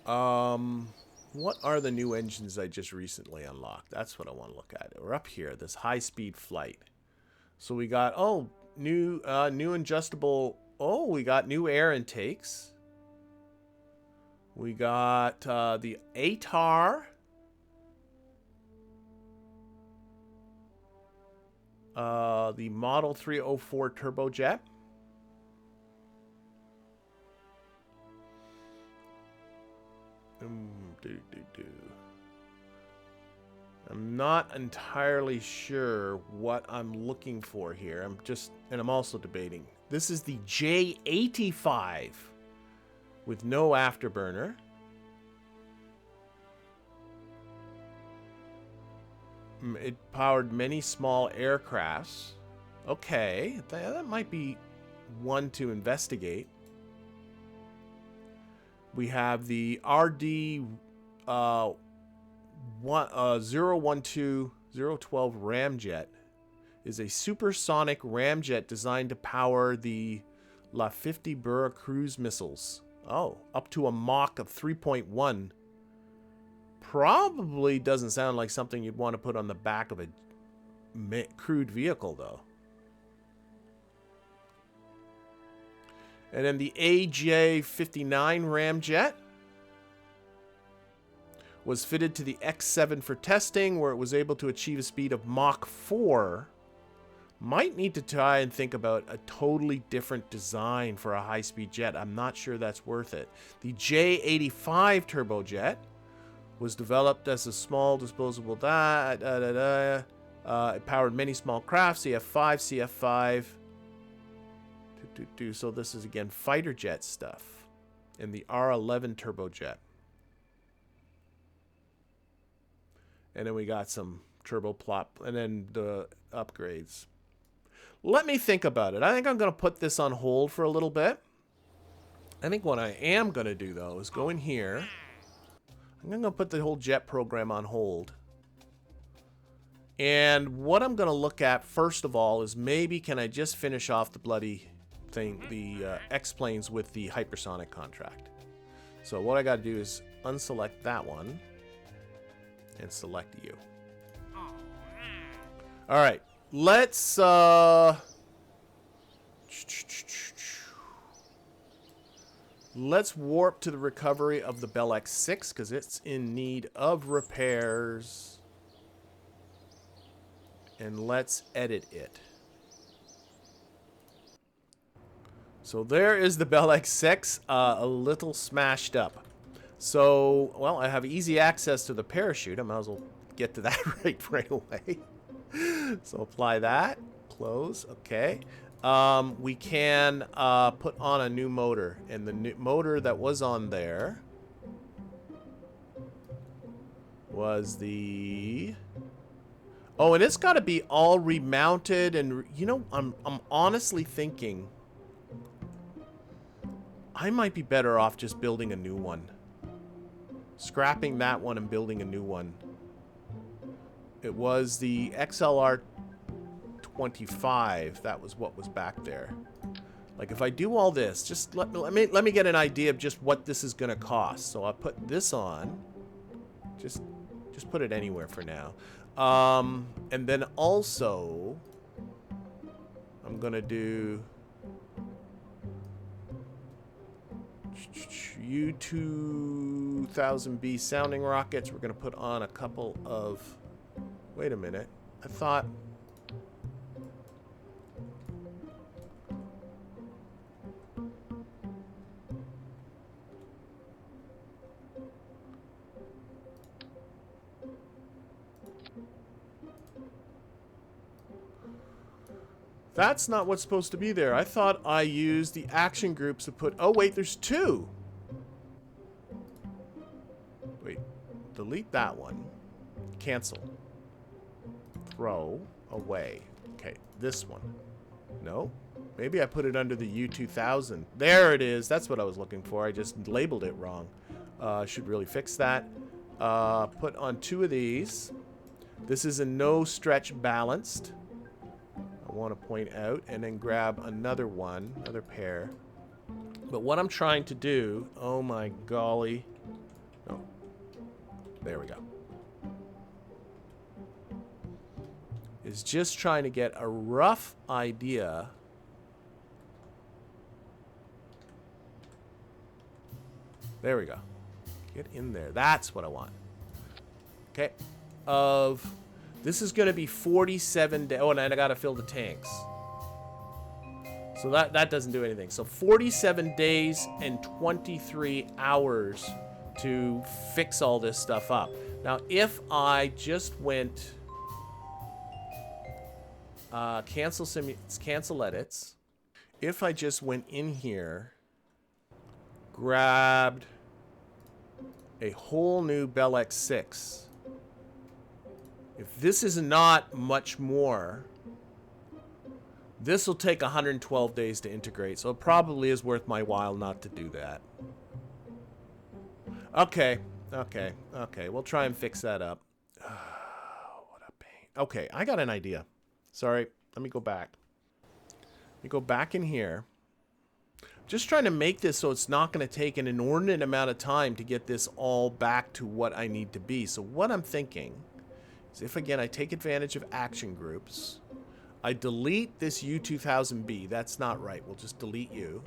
What are the new engines I just recently unlocked? That's what I want to look at. We're up here, this high-speed flight. So we got, oh, new adjustable, oh, we got new air intakes. We got the ATAR. The Model 304 turbojet. I'm not entirely sure what I'm looking for here. I'm also debating. This is the J85 with no afterburner. It powered many small aircrafts. Okay, that might be one to investigate. We have the RD 012 ramjet. Is a supersonic ramjet designed to power the La 50 Burra cruise missiles. Oh, up to a Mach of 3.1. Probably doesn't sound like something you'd want to put on the back of a crewed vehicle, though. And then the AJ-59 ramjet was fitted to the X7 for testing, where it was able to achieve a speed of Mach 4. Might need to try and think about a totally different design for a high-speed jet. I'm not sure that's worth it. The J85 turbojet was developed as a small disposable it powered many small craft, CF5. So this is, again, fighter jet stuff. And the R11 turbojet. And then we got some turboprop, and then the upgrades. Let me think about it. I think I'm going to put this on hold for a little bit. I think what I am going to do, though, is go in here. I'm going to put the whole jet program on hold. And what I'm going to look at, first of all, is maybe can I just finish off the bloody thing, the X-planes with the hypersonic contract. So what I got to do is unselect that one and select you. All right, let's warp to the recovery of the Bell X6 because it's in need of repairs. And let's edit it. So there is the Bell X6, a little smashed up. So, well, I have easy access to the parachute. I might as well get to that right away. So apply that, close, okay. We can put on a new motor, and the new motor that was on there was the... Oh, and it's got to be all remounted, and you know, I'm honestly thinking I might be better off just building a new one. Scrapping that one and building a new one. It was the XLR25. That was what was back there. Like if I do all this, just let me get an idea of just what this is going to cost. So I'll put this on. Just put it anywhere for now. And then also I'm going to do U2000B sounding rockets. We're going to put on a couple of... Wait a minute. I thought... That's not what's supposed to be there. I thought I used the action groups to put... Oh, wait, there's two. Wait. Delete that one. Cancel. Throw away. Okay, this one. No. Maybe I put it under the U2000. There it is. That's what I was looking for. I just labeled it wrong. Should really fix that. Put on two of these. This is a no stretch balanced. I want to point out, and then grab another one, another pair. But what I'm trying to do, oh my golly. No. There we go. Is just trying to get a rough idea. There we go. Get in there. That's what I want. Okay. This is going to be 47 days. Oh, and I got to fill the tanks. So that doesn't do anything. So 47 days and 23 hours to fix all this stuff up. Now, if I just went... cancel edits. If I just went in here, grabbed a whole new Bell X6. If this is not much more, this will take 112 days to integrate, so it probably is worth my while not to do that. Okay, we'll try and fix that up. What a pain. Okay, I got an idea. Sorry, let me go back. Let me go back in here. Just trying to make this so it's not going to take an inordinate amount of time to get this all back to what I need to be. So what I'm thinking is if, again, I take advantage of action groups, I delete this U2000B. That's not right. We'll just delete you.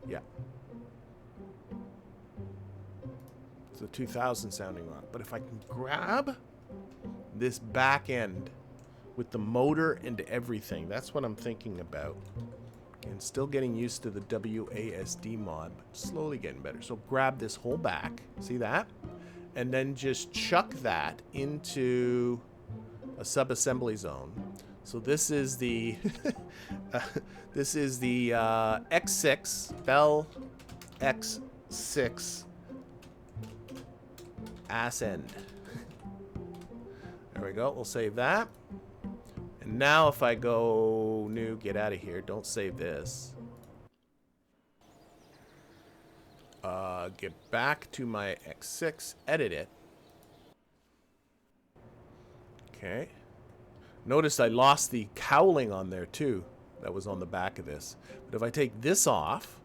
Yeah. It's a 2000 sounding rock. But if I can grab this back end with the motor and everything, that's what I'm thinking about. And still getting used to the WASD mod, but slowly getting better. So grab this whole back. See that? And then just chuck that into a sub-assembly zone. So this is the X6 Bell X6 ass end. There we go. We'll save that. And now if I go new, get out of here. Don't save this. Get back to my X6, edit it. Okay. Notice I lost the cowling on there too. That was on the back of this. But if I take this off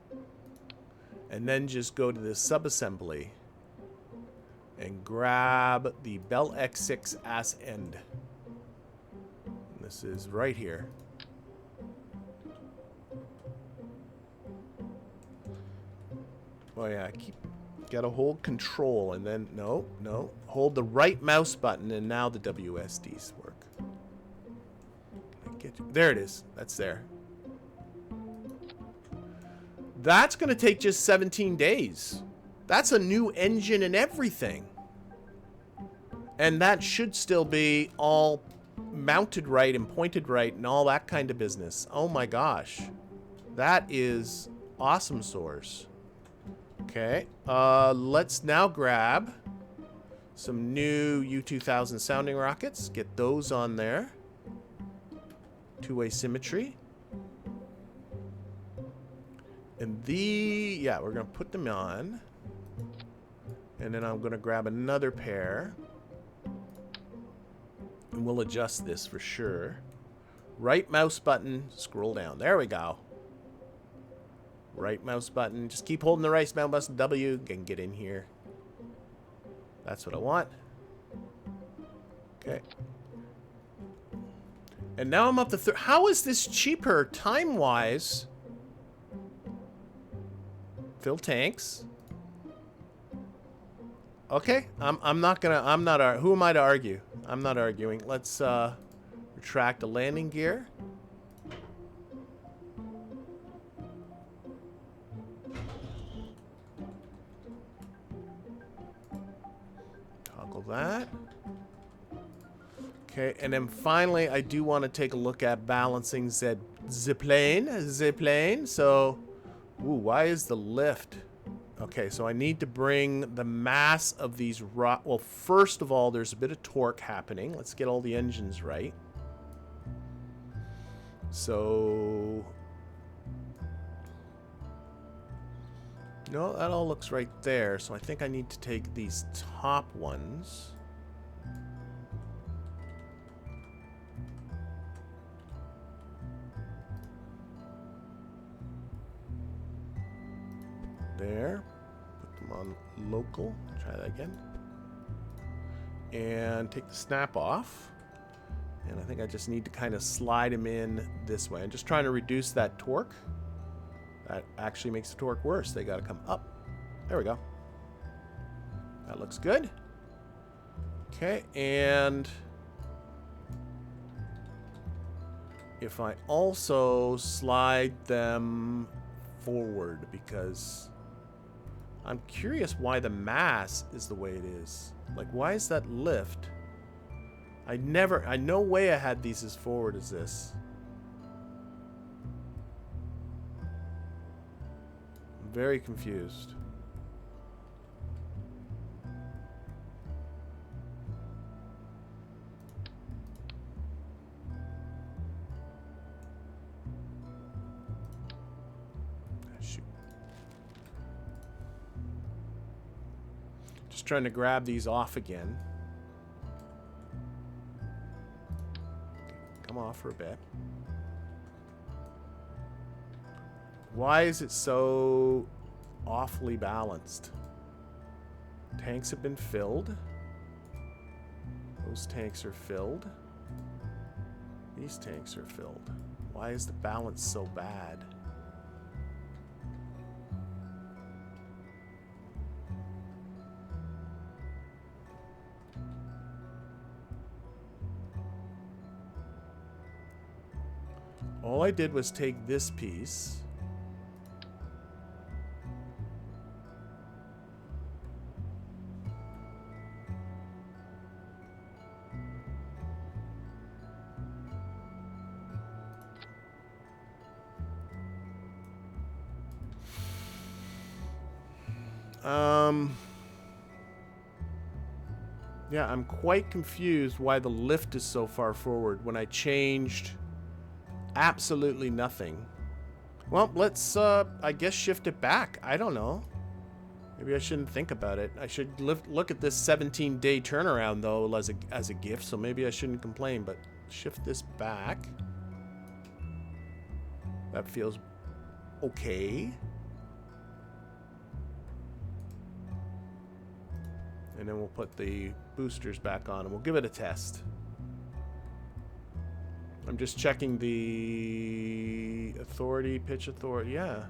and then just go to this sub-assembly and grab the Bell X6 ass end. And this is right here. Oh yeah, gotta hold control and then, no, hold the right mouse button and now the WSDs work. There it is, that's there. That's gonna take just 17 days. That's a new engine and everything. And that should still be all mounted right and pointed right and all that kind of business. Oh my gosh. That is awesome source. Okay, let's now grab some new U2000 sounding rockets. Get those on there. Two-way symmetry. And yeah, we're going to put them on. And then I'm going to grab another pair. And we'll adjust this for sure. Right mouse button, scroll down. There we go. Right mouse button. Just keep holding the right mouse button, W, and get in here. That's what I want. Okay. And now I'm up to how is this cheaper time-wise? Fill tanks. Okay, I'm not who am I to argue? I'm not arguing. Let's retract the landing gear. Toggle that. Okay, and then finally I do want to take a look at balancing the plane. So, ooh, why is the lift? Okay, so I need to bring the mass of these well, first of all, there's a bit of torque happening. Let's get all the engines right. So, no, that all looks right there. So I think I need to take these top ones. There. Put them on local. Try that again. And take the snap off. And I think I just need to kind of slide them in this way. I'm just trying to reduce that torque. That actually makes the torque worse. They got to come up. There we go. That looks good. Okay, and if I also slide them forward, because I'm curious why the mass is the way it is. Like, why is that lift? I no way I had these as forward as this. I'm very confused. Shoot. Just trying to grab these off again. Come off for a bit. Why is it so awfully balanced? Tanks have been filled. Those tanks are filled. These tanks are filled. Why is the balance so bad? All I did was take this piece. Yeah, I'm quite confused why the lift is so far forward when I changed absolutely nothing. Well, let's, I guess, shift it back. I don't know. Maybe I shouldn't think about it. I should look at this 17-day turnaround, though, as a gift, so maybe I shouldn't complain, but shift this back. That feels okay. And then we'll put the boosters back on, and we'll give it a test. I'm just checking the pitch authority, yeah.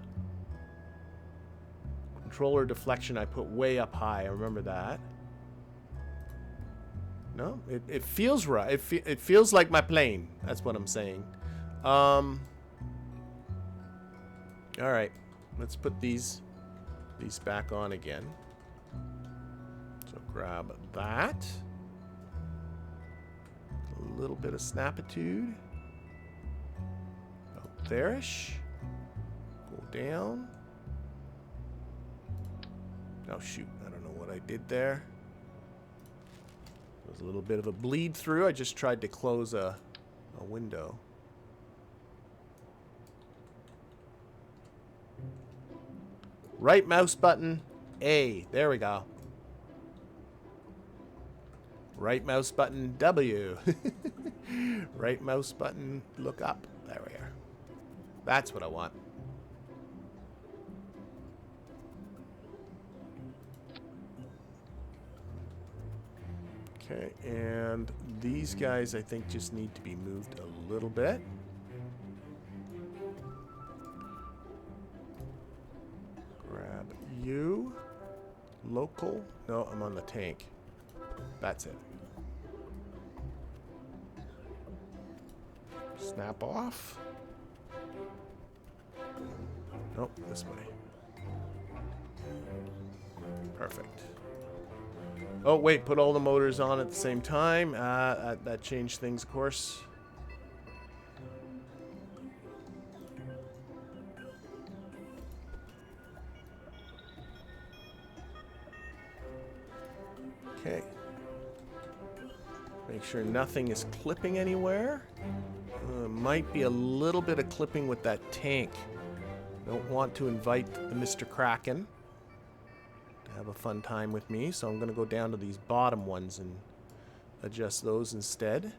Controller deflection I put way up high, I remember that. No, it feels right. It feels like my plane, that's what I'm saying. All right, let's put these back on again. So grab that. A little bit of snapitude. Up there-ish. Go down. Oh shoot, I don't know what I did there. There was a little bit of a bleed through. I just tried to close a window. Right mouse button, A. There we go. Right mouse button W. Right mouse button look up. There we are. That's what I want. Okay, and these guys I think just need to be moved a little bit. Grab you. Local. No, I'm on the tank. That's it. Snap off. Nope, this way. Perfect. Oh, wait, put all the motors on at the same time. That changed things, of course. Okay. Make sure nothing is clipping anywhere. Might be a little bit of clipping with that tank. Don't want to invite the Mr. Kraken to have a fun time with me, so I'm going to go down to these bottom ones and adjust those instead.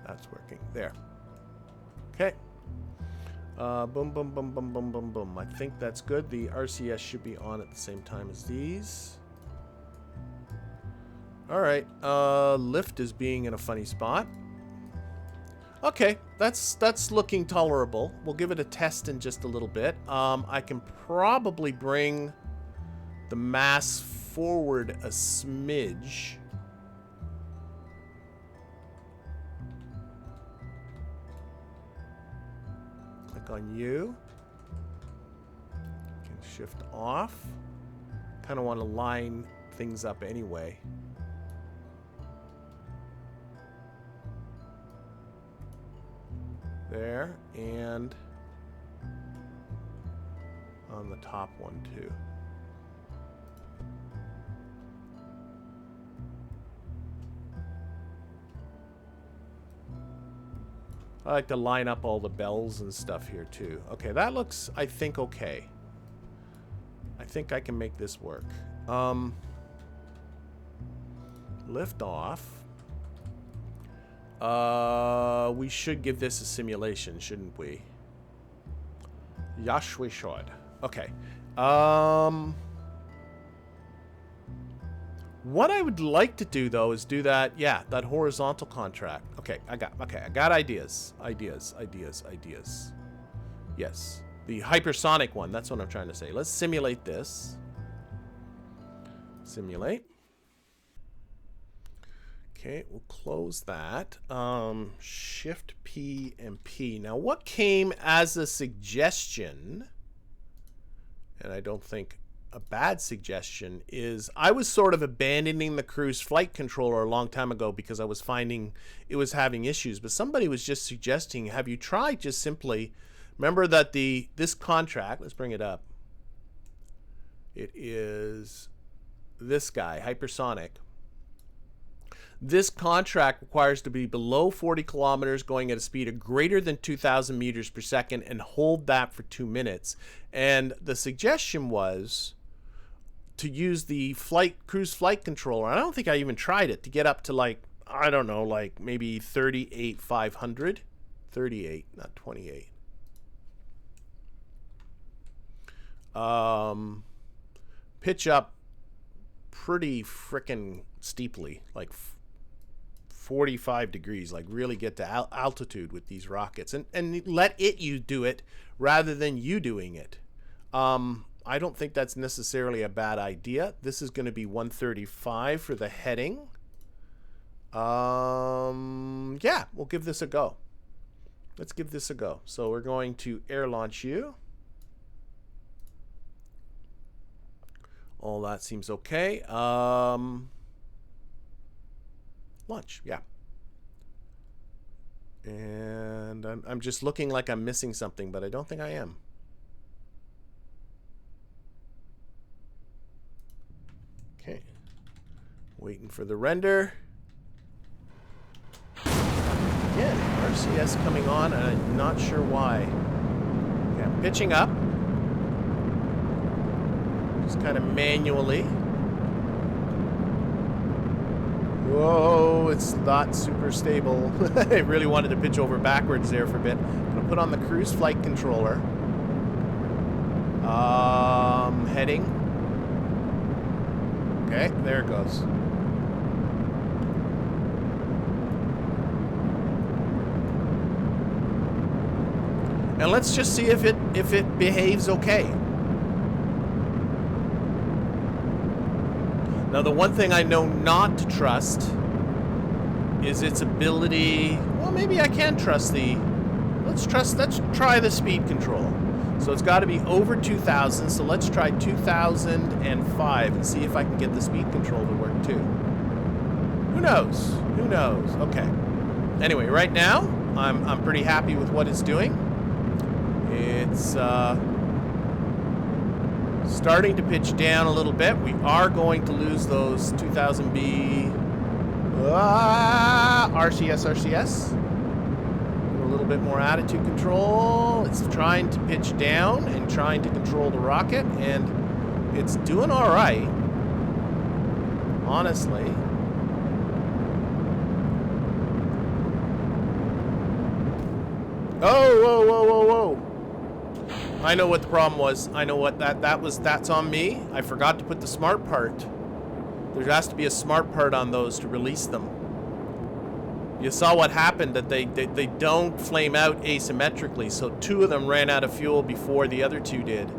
That's working. There. Okay. Boom, boom, boom, boom, boom, boom, boom. I think that's good. The RCS should be on at the same time as these. Alright. Lift is being in a funny spot. Okay. That's looking tolerable. We'll give it a test in just a little bit. I can probably bring the mass forward a smidge. On you. Can shift off. Kind of want to line things up anyway. There, and on the top one too. I like to line up all the bells and stuff here too. Okay, that looks, I think, okay. I think I can make this work. Lift off. We should give this a simulation, shouldn't we? Yes, we should. Okay. What I would like to do though is do that, yeah, that horizontal contract. Okay, I got ideas. Yes. The hypersonic one, that's what I'm trying to say. Let's simulate this. Simulate. Okay, we'll close that. Shift P and P. Now what came as a suggestion, and I don't think a bad suggestion, is I was sort of abandoning the cruise flight controller a long time ago because I was finding it was having issues. But somebody was just suggesting, have you tried just simply, remember that this contract, let's bring it up. It is this guy, hypersonic. This contract requires to be below 40 kilometers going at a speed of greater than 2,000 meters per second and hold that for 2 minutes. And the suggestion was to use the cruise flight controller. I don't think I even tried it to get up to, like, I don't know, like maybe 38,500. 38, not 28. Pitch up pretty frickin' steeply, like 45 degrees, like really get to altitude with these rockets, and let you do it rather than you doing it. I don't think that's necessarily a bad idea. This is going to be 135 for the heading. Yeah, we'll give this a go. Let's give this a go. So we're going to air launch you. All that seems okay. Launch, yeah. And I'm just looking like I'm missing something, but I don't think I am. Okay. Waiting for the render. Again, RCS coming on, and I'm not sure why. Okay, I'm pitching up. Just kind of manually. Whoa, it's not super stable. I really wanted to pitch over backwards there for a bit. I'm going to put on the cruise flight controller. Heading. Okay, there it goes. And let's just see if it behaves okay. Now, the one thing I know not to trust is its ability. Well, maybe I can trust the. Let's try the speed control. So it's got to be over 2,000. So let's try 2,005 and see if I can get the speed control to work too. Who knows? Who knows? Okay. Anyway, right now I'm pretty happy with what it's doing. It's starting to pitch down a little bit. We are going to lose those 2000B RCS. A little bit more attitude control. It's trying to pitch down and trying to control the rocket, and it's doing all right, honestly. Oh, whoa, whoa, whoa, whoa. I know what the problem was. I know what that's on me. I forgot to put the smart part. There has to be a smart part on those to release them. You saw what happened, that they don't flame out asymmetrically, so 2 of them ran out of fuel before the other 2 did.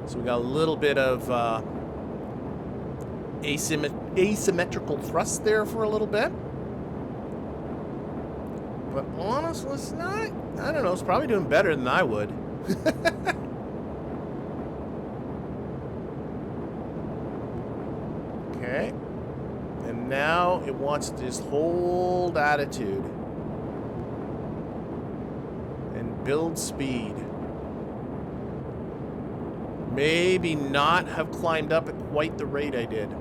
So we got a little bit of asymmetrical thrust there for a little bit. But honestly, it's not, I don't know, it's probably doing better than I would. Okay. And now it wants to just hold attitude and build speed. Maybe not have climbed up at quite the rate I did.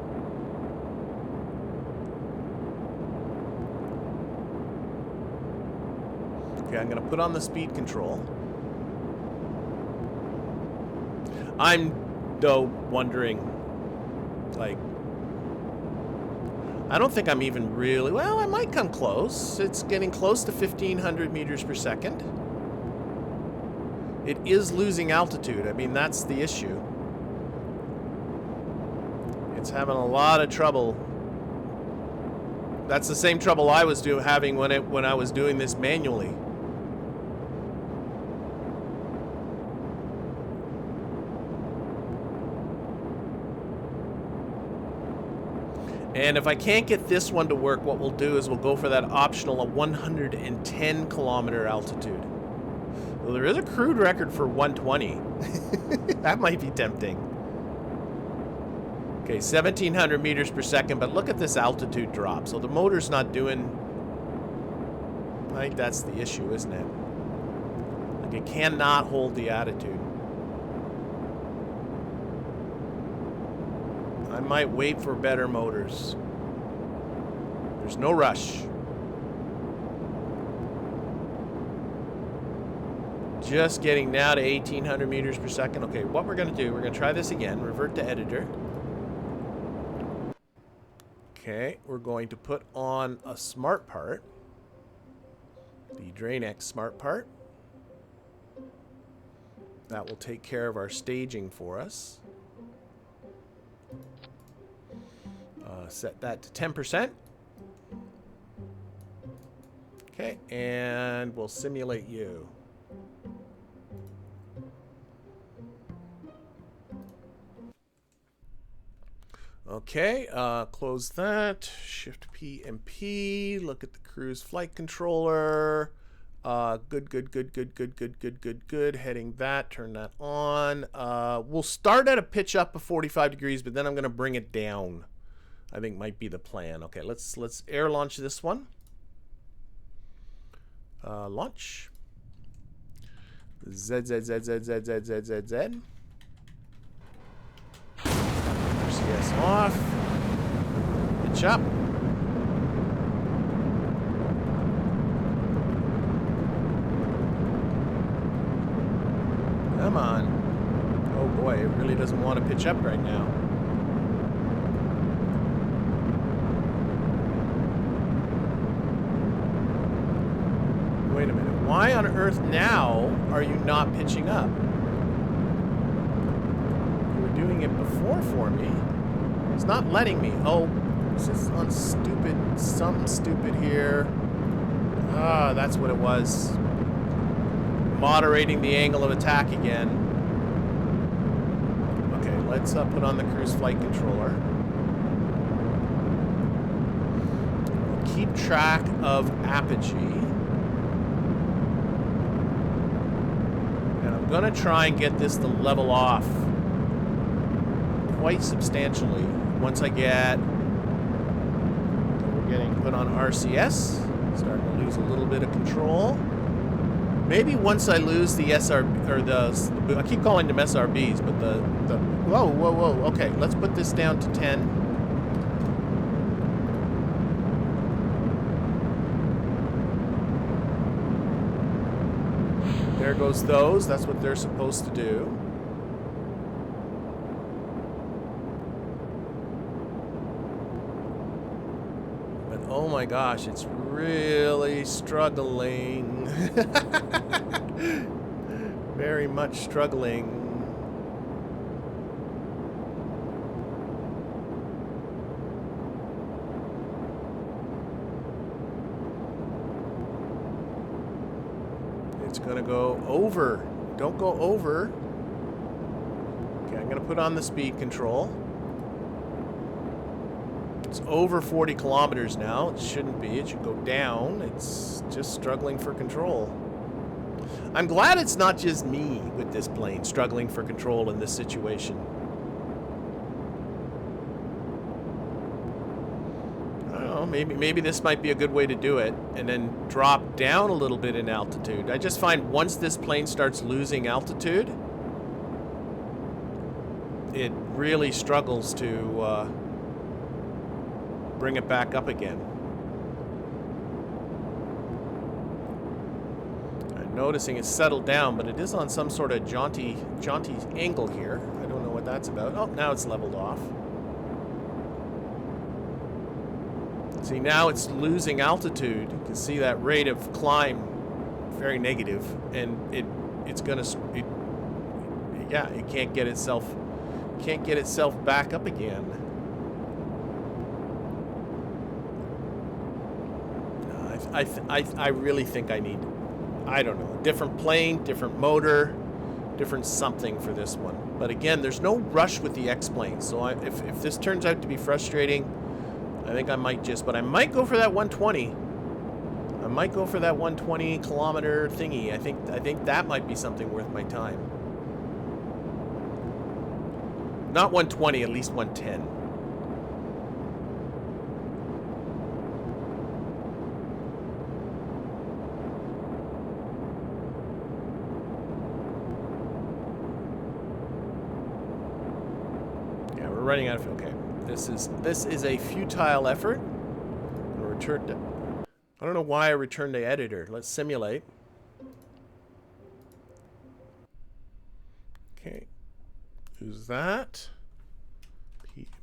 Okay, I'm going to put on the speed control. I'm, though, wondering, like, I don't think I'm even really, well, I might come close. It's getting close to 1,500 meters per second. It is losing altitude. I mean, that's the issue. It's having a lot of trouble. That's the same trouble I was having when I was doing this manually. And if I can't get this one to work, what we'll do is we'll go for that optional 110 kilometer altitude. Well, there is a crude record for 120. That might be tempting. Okay, 1,700 meters per second, but look at this altitude drop. So the motor's not doing... I think that's the issue, isn't it? Like, it cannot hold the attitude. I might wait for better motors. There's no rush. Just getting now to 1,800 meters per second. Okay, what we're going to do, we're going to try this again. Revert to editor. Okay, we're going to put on a smart part. The DrainX smart part. That will take care of our staging for us. Set that to 10%. Okay, and we'll simulate you. Okay, close that. Shift P and P. Look at the cruise flight controller. Good. Heading that. Turn that on. We'll start at a pitch up of 45 degrees, but then I'm going to bring it down. I think might be the plan. Okay, let's air launch this one. Launch. Z. RCS off. Pitch up. Come on. Oh boy, it really doesn't want to pitch up right now. Wait a minute. Why on earth now are you not pitching up? You were doing it before for me. It's not letting me. Oh, it's just on stupid, something stupid here. Ah, that's what it was. Moderating the angle of attack again. Okay, let's put on the cruise flight controller. We'll keep track of apogee. And I'm gonna try and get this to level off quite substantially once I get... We're getting put on RCS. Starting to lose a little bit of control. Maybe once I lose the SR, or the, I keep calling them SRBs, but the, whoa, whoa, whoa, okay, let's put this down to 10. There goes those, that's what they're supposed to do. But oh my gosh, it's really struggling. Very much struggling. It's gonna go over. Don't go over. Okay, I'm gonna put on the speed control. It's over 40 kilometers now. It shouldn't be. It should go down. It's just struggling for control. I'm glad it's not just me with this plane struggling for control in this situation. I don't know. Maybe this might be a good way to do it, and then drop down a little bit in altitude. I just find once this plane starts losing altitude, it really struggles to bring it back up again. I'm noticing it's settled down, but it is on some sort of jaunty angle here. I don't know what that's about. Oh, now it's leveled off. See, now it's losing altitude. You can see that rate of climb very negative, and it's gonna yeah, it can't get itself back up again. I really think I need, I don't know, a different plane, different motor, different something for this one. But again, there's no rush with the X-plane, so if this turns out to be frustrating, I think I might but I might go for that 120. I might go for that 120 kilometer thingy. I think that might be something worth my time. Not 120, at least 110. Running out of okay. This is a futile effort. I don't know why I returned to editor. Let's simulate. Okay. Who's that?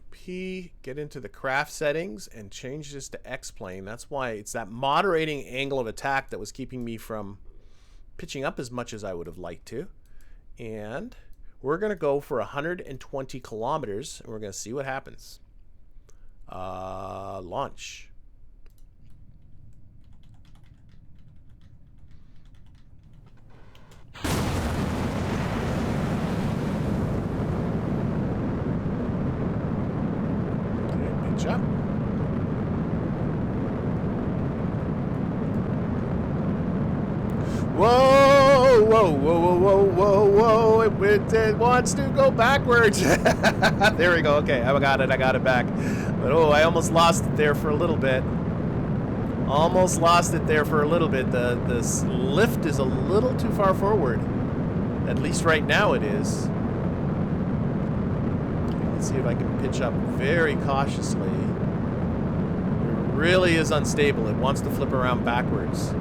P. Get into the craft settings and change this to X-plane. That's why it's that moderating angle of attack that was keeping me from pitching up as much as I would have liked to. And we're going to go for 120 kilometers, and we're going to see what happens. Launch. Okay, pitch up. Whoa, whoa, whoa, whoa, whoa, whoa, whoa. It wants to go backwards. There we go. Okay, I got it back. But oh, I almost lost it there for a little bit. Almost lost it there for a little bit. This lift is a little too far forward. At least right now it is. Let's see if I can pitch up very cautiously. It really is unstable. It wants to flip around backwards.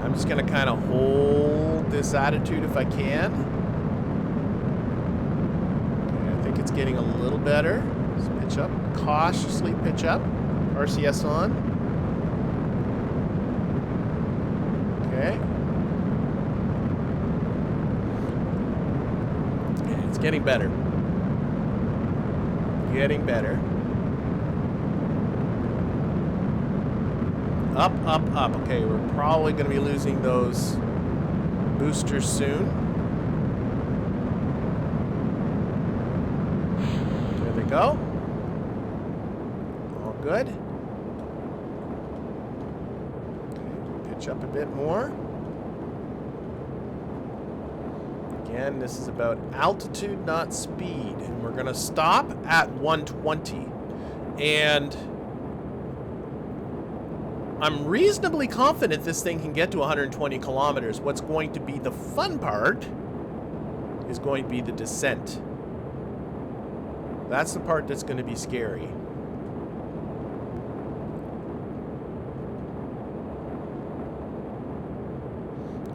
I'm just going to kind of hold this attitude if I can. Okay, I think it's getting a little better. Let's pitch up. Cautiously pitch up. RCS on. Okay. Okay, it's getting better. Getting better. Up, up, up. Okay, we're probably going to be losing those boosters soon. There they go. All good. Okay, pitch up a bit more. Again, this is about altitude, not speed. And we're going to stop at 120. And I'm reasonably confident this thing can get to 120 kilometers. What's going to be the fun part is going to be the descent. That's the part that's going to be scary.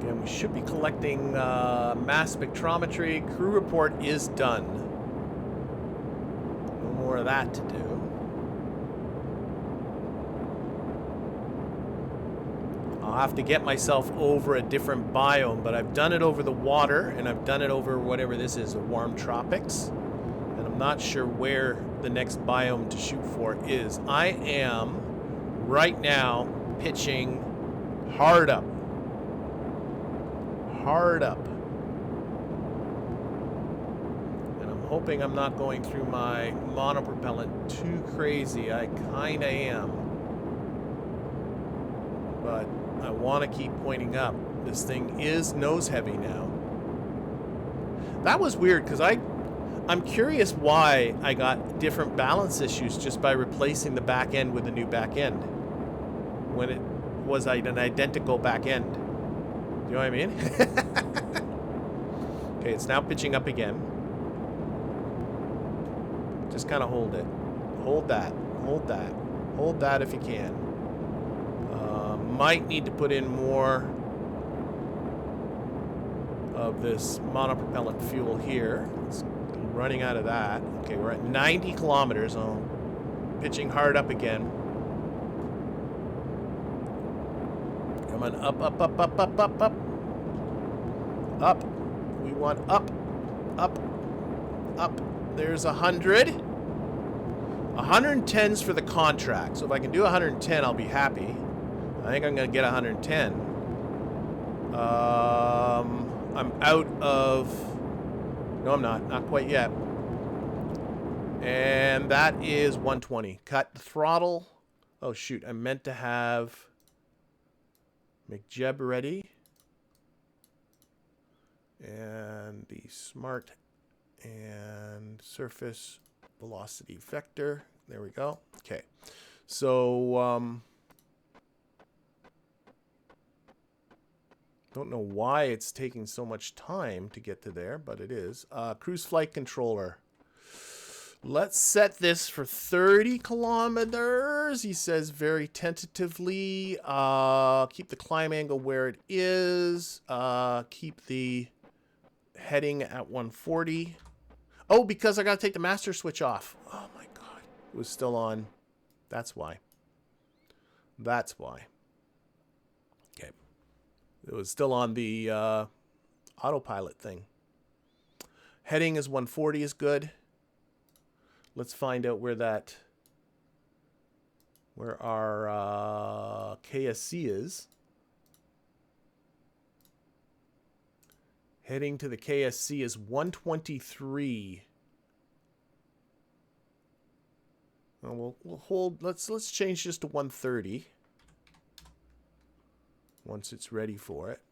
Again, we should be collecting mass spectrometry. Crew report is done. No more of that to do. I'll have to get myself over a different biome, but I've done it over the water, and I've done it over whatever this is, a warm tropics. And I'm not sure where the next biome to shoot for is. I am, right now, pitching hard up. Hard up. And I'm hoping I'm not going through my monopropellant too crazy. I kinda am. But I want to keep pointing up. This thing is nose heavy now. That was weird because I'm curious why I got different balance issues just by replacing the back end with a new back end when it was an identical back end. Do you know what I mean? Okay, it's now pitching up again. Just kind of hold it. Hold that. Hold that. Hold that if you can. Might need to put in more of this monopropellant fuel here. It's running out of that. Okay, we're at 90 kilometers. Oh, pitching hard up again. Come on, up, up, up, up, up, up, up. Up. We want up, up, up. There's 100. 110's for the contract. So if I can do 110, I'll be happy. I think I'm going to get 110. I'm out of... No, I'm not. Not quite yet. And that is 120. Cut the throttle. Oh, shoot. I meant to have McJeb ready. And the smart and surface velocity vector. There we go. Okay. So, don't know why it's taking so much time to get to there, but it is. Cruise flight controller. Let's set this for 30 kilometers. He says very tentatively. Keep the climb angle where it is. Keep the heading at 140. Oh, because I got to take the master switch off. Oh my God. It was still on. That's why. That's why. Okay. It was still on the autopilot thing. Heading is 140 is good. Let's find out where our KSC is. Heading to the KSC is 123. We'll hold. Let's change this to 130. Once it's ready for it.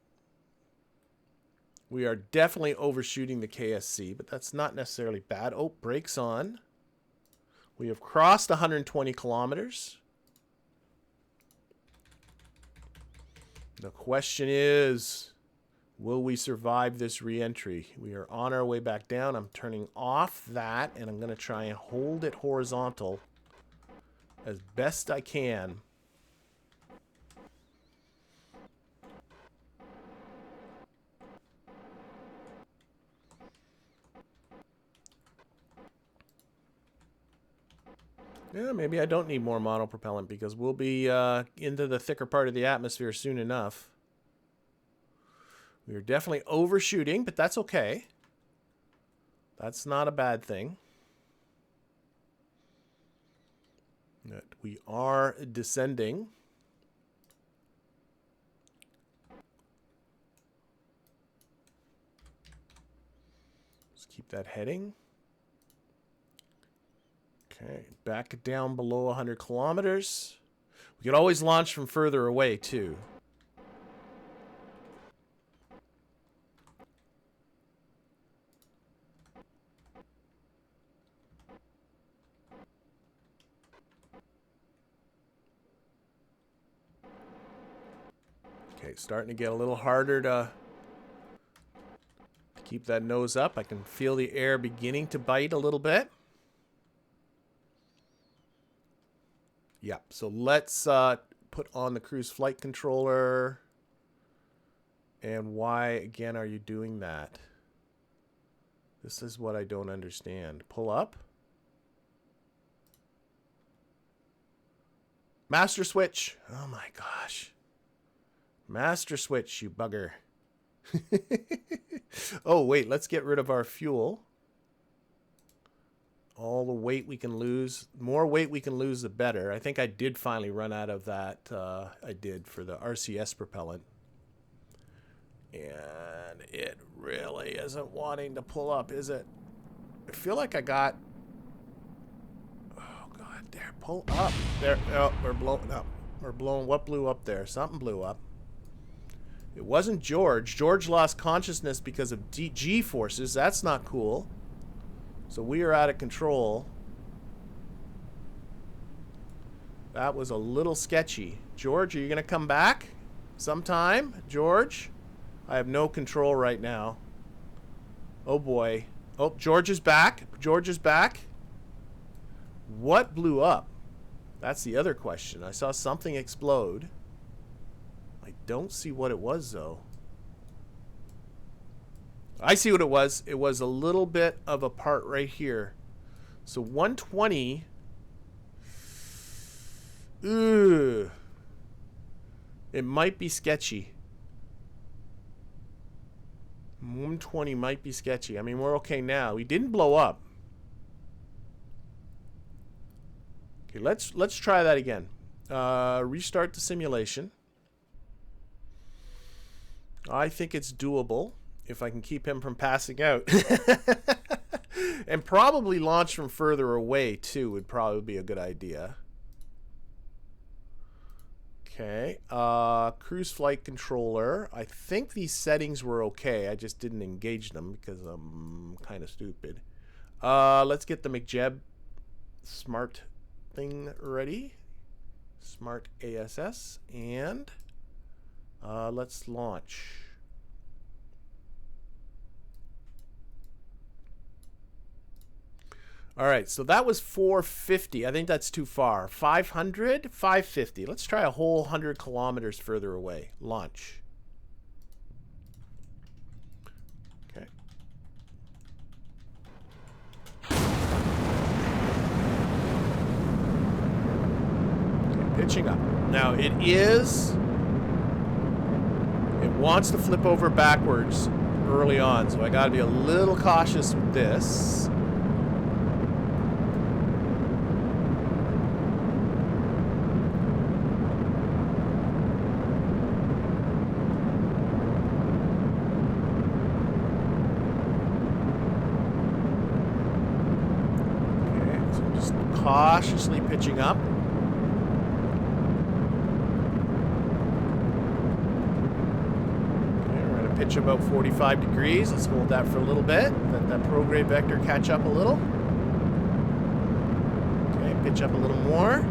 We are definitely overshooting the KSC, but that's not necessarily bad. Oh, brakes on. We have crossed 120 kilometers. The question is, will we survive this re-entry? We are on our way back down. I'm turning off that, and I'm going to try and hold it horizontal as best I can. Yeah, maybe I don't need more monopropellant because we'll be into the thicker part of the atmosphere soon enough. We are definitely overshooting, but that's okay. That's not a bad thing. But we are descending. Let's keep that heading. Okay, back down below 100 kilometers. We could always launch from further away, too. Okay, starting to get a little harder to keep that nose up. I can feel the air beginning to bite a little bit. Yep, so let's put on the cruise flight controller. And why, again, are you doing that? This is what I don't understand. Pull up. Master switch. Oh my gosh. Master switch, you bugger. Oh, wait, let's get rid of our fuel. All the weight we can lose. More weight we can lose, the better. I think I did finally run out of that. I did for the RCS propellant. And it really isn't wanting to pull up, is it? I feel like I got... Oh, God, there. Pull up. There. Oh, we're blowing up. We're blowing... What blew up there? Something blew up. It wasn't George. George lost consciousness because of G-forces. That's not cool. So we are out of control. That was a little sketchy. George, are you going to come back sometime? George? I have no control right now. Oh, boy. Oh, George is back. George is back. What blew up? That's the other question. I saw something explode. I don't see what it was, though. I see what it was. It was a little bit of a part right here. So 120. Ooh. It might be sketchy. 120 might be sketchy. I mean, we're okay now. We didn't blow up. Okay, let's try that again. Restart the simulation. I think it's doable if I can keep him from passing out. And probably launch from further away, too, would probably be a good idea. Okay. Cruise flight controller. I think these settings were okay. I just didn't engage them because I'm kind of stupid. Let's get the McJeb smart thing ready. Smart ASS. And let's launch. All right, so that was 450. I think that's too far. 500, 550. Let's try a whole 100 kilometers further away. Launch. Okay. Pitching up. Now it wants to flip over backwards early on, so I got to be a little cautious with this. Cautiously pitching up. Okay, we're going to pitch about 45 degrees. Let's hold that for a little bit. Let that prograde vector catch up a little. Okay, pitch up a little more.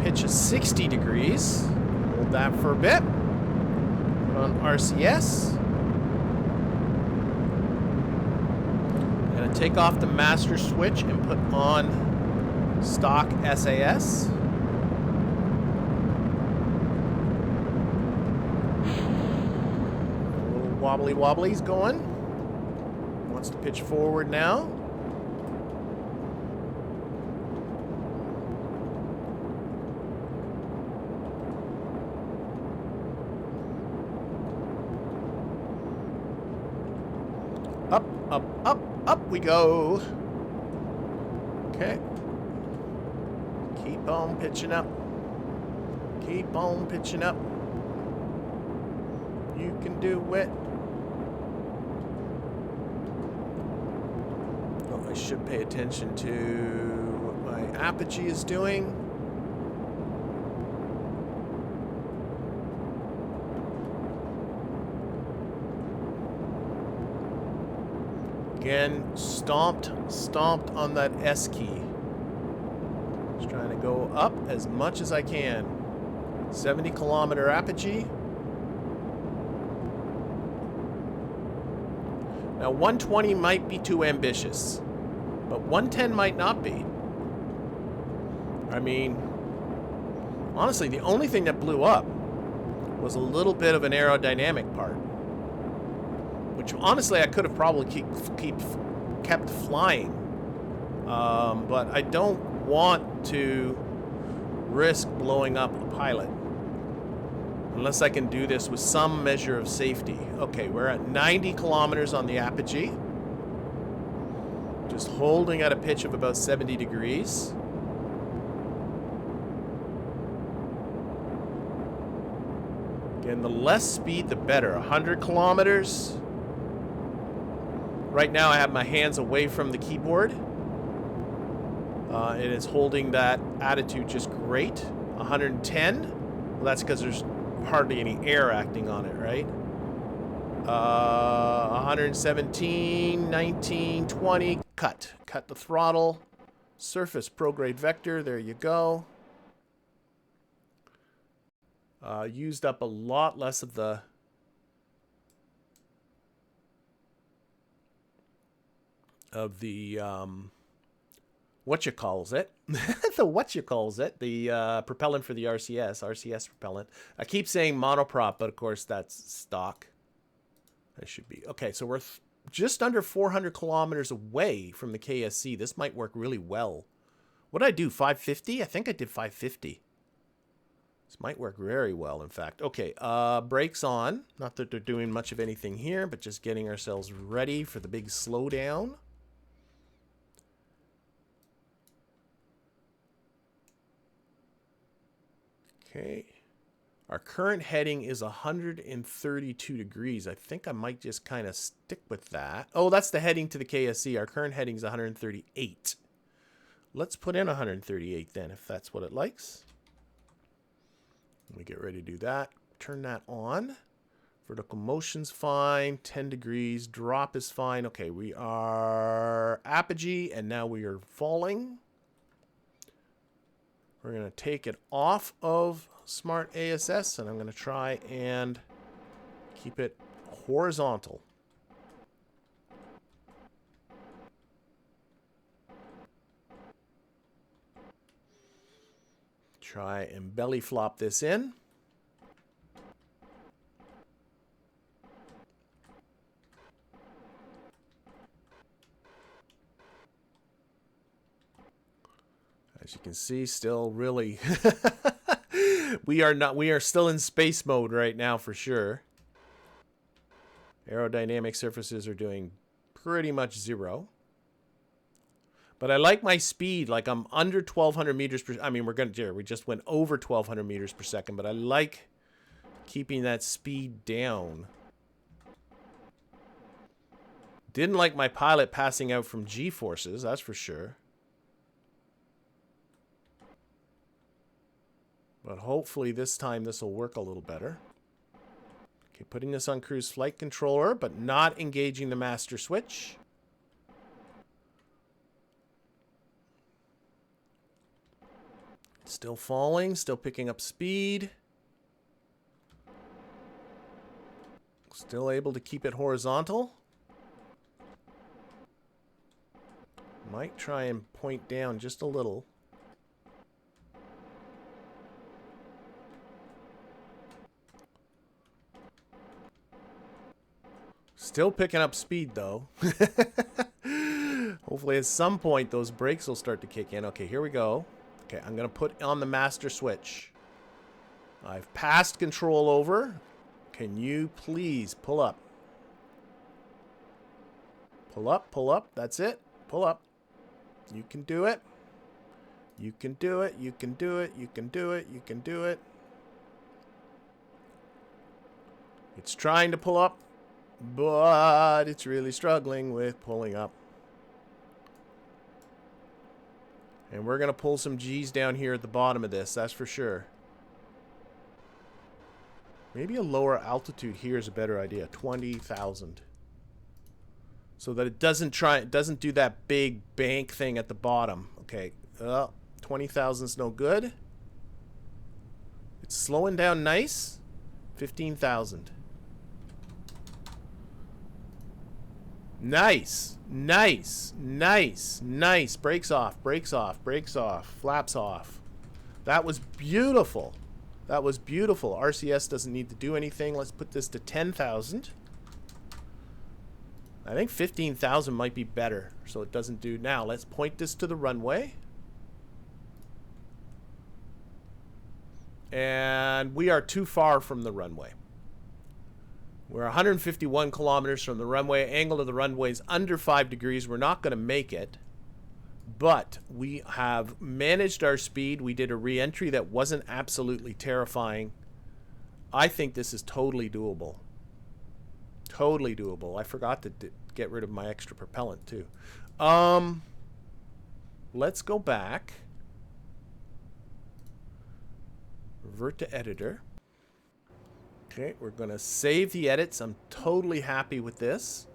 Pitch is 60 degrees. Hold that for a bit. Put on RCS. Gonna take off the master switch and put on stock SAS. A little wobbly wobbly's going. Wants to pitch forward now. Up, up, up, up we go. Okay. Keep on pitching up. Keep on pitching up. You can do it. Oh, I should pay attention to what my apogee is doing. Again, stomped on that S key. Just trying to go up as much as I can. 70 kilometer apogee. Now 120 might be too ambitious, but 110 might not be. I mean, honestly, the only thing that blew up was a little bit of an aerodynamic part. Which honestly I could have probably kept flying, but I don't want to risk blowing up a pilot unless I can do this with some measure of safety. Okay, we're at 90 kilometers on the apogee, just holding at a pitch of about 70 degrees. Again, the less speed the better. 100 kilometers. Right now I have my hands away from the keyboard. It is holding that attitude just great. 110. Well, that's because there's hardly any air acting on it, right? 117, 19, 20. Cut. Cut the throttle. Surface prograde vector. There you go. Used up a lot less of the the propellant for the RCS propellant. I keep saying monoprop, but of course that's stock. That should be okay. So we're just under 400 kilometers away from the KSC. This might work really well. What did I do? 550? I think I did 550. This might work very well, in fact. Okay, brakes on. Not that they're doing much of anything here, but just getting ourselves ready for the big slowdown. Okay. Our current heading is 132 degrees. I think I might just kind of stick with that. Oh, that's the heading to the KSC. Our current heading is 138. Let's put in 138 then, if that's what it likes. Let me get ready to do that. Turn that on. Vertical motion's fine. 10 degrees. Drop is fine. Okay, we are apogee, and now we are falling. We're going to take it off of Smart ASS, and I'm going to try and keep it horizontal. Try and belly flop this in. As you can see, still really we are still in space mode right now for sure. Aerodynamic surfaces are doing pretty much 0. But I like my speed, like I'm under 1200 meters per, I mean, we just went over 1200 meters per second, but I like keeping that speed down. Didn't like my pilot passing out from G-forces, that's for sure. But hopefully this time this will work a little better. Okay, putting this on cruise flight controller, but not engaging the master switch. Still falling, still picking up speed. Still able to keep it horizontal. Might try and point down just a little. Still picking up speed, though. Hopefully at some point those brakes will start to kick in. Okay, here we go. Okay, I'm going to put on the master switch. I've passed control over. Can you please pull up? Pull up, pull up. That's it. Pull up. You can do it. You can do it. You can do it. You can do it. You can do it. It's trying to pull up, but it's really struggling with pulling up. And we're going to pull some G's down here at the bottom of this, that's for sure. Maybe a lower altitude here is a better idea. 20,000. So that it doesn't do that big bank thing at the bottom. Okay. 20,000 is no good. It's slowing down nice. 15,000. Nice. Nice. Nice. Nice. Brakes off. Brakes off. Brakes off. Flaps off. That was beautiful. That was beautiful. RCS doesn't need to do anything. Let's put this to 10,000. I think 15,000 might be better, so it doesn't do. Now, let's point this to the runway. And we are too far from the runway. We're 151 kilometers from the runway. Angle of the runway is under 5 degrees. We're not going to make it. But we have managed our speed. We did a re-entry that wasn't absolutely terrifying. I think this is totally doable. Totally doable. I forgot to get rid of my extra propellant too. Let's go back. Revert to editor. Okay, we're going to save the edits. I'm totally happy with this.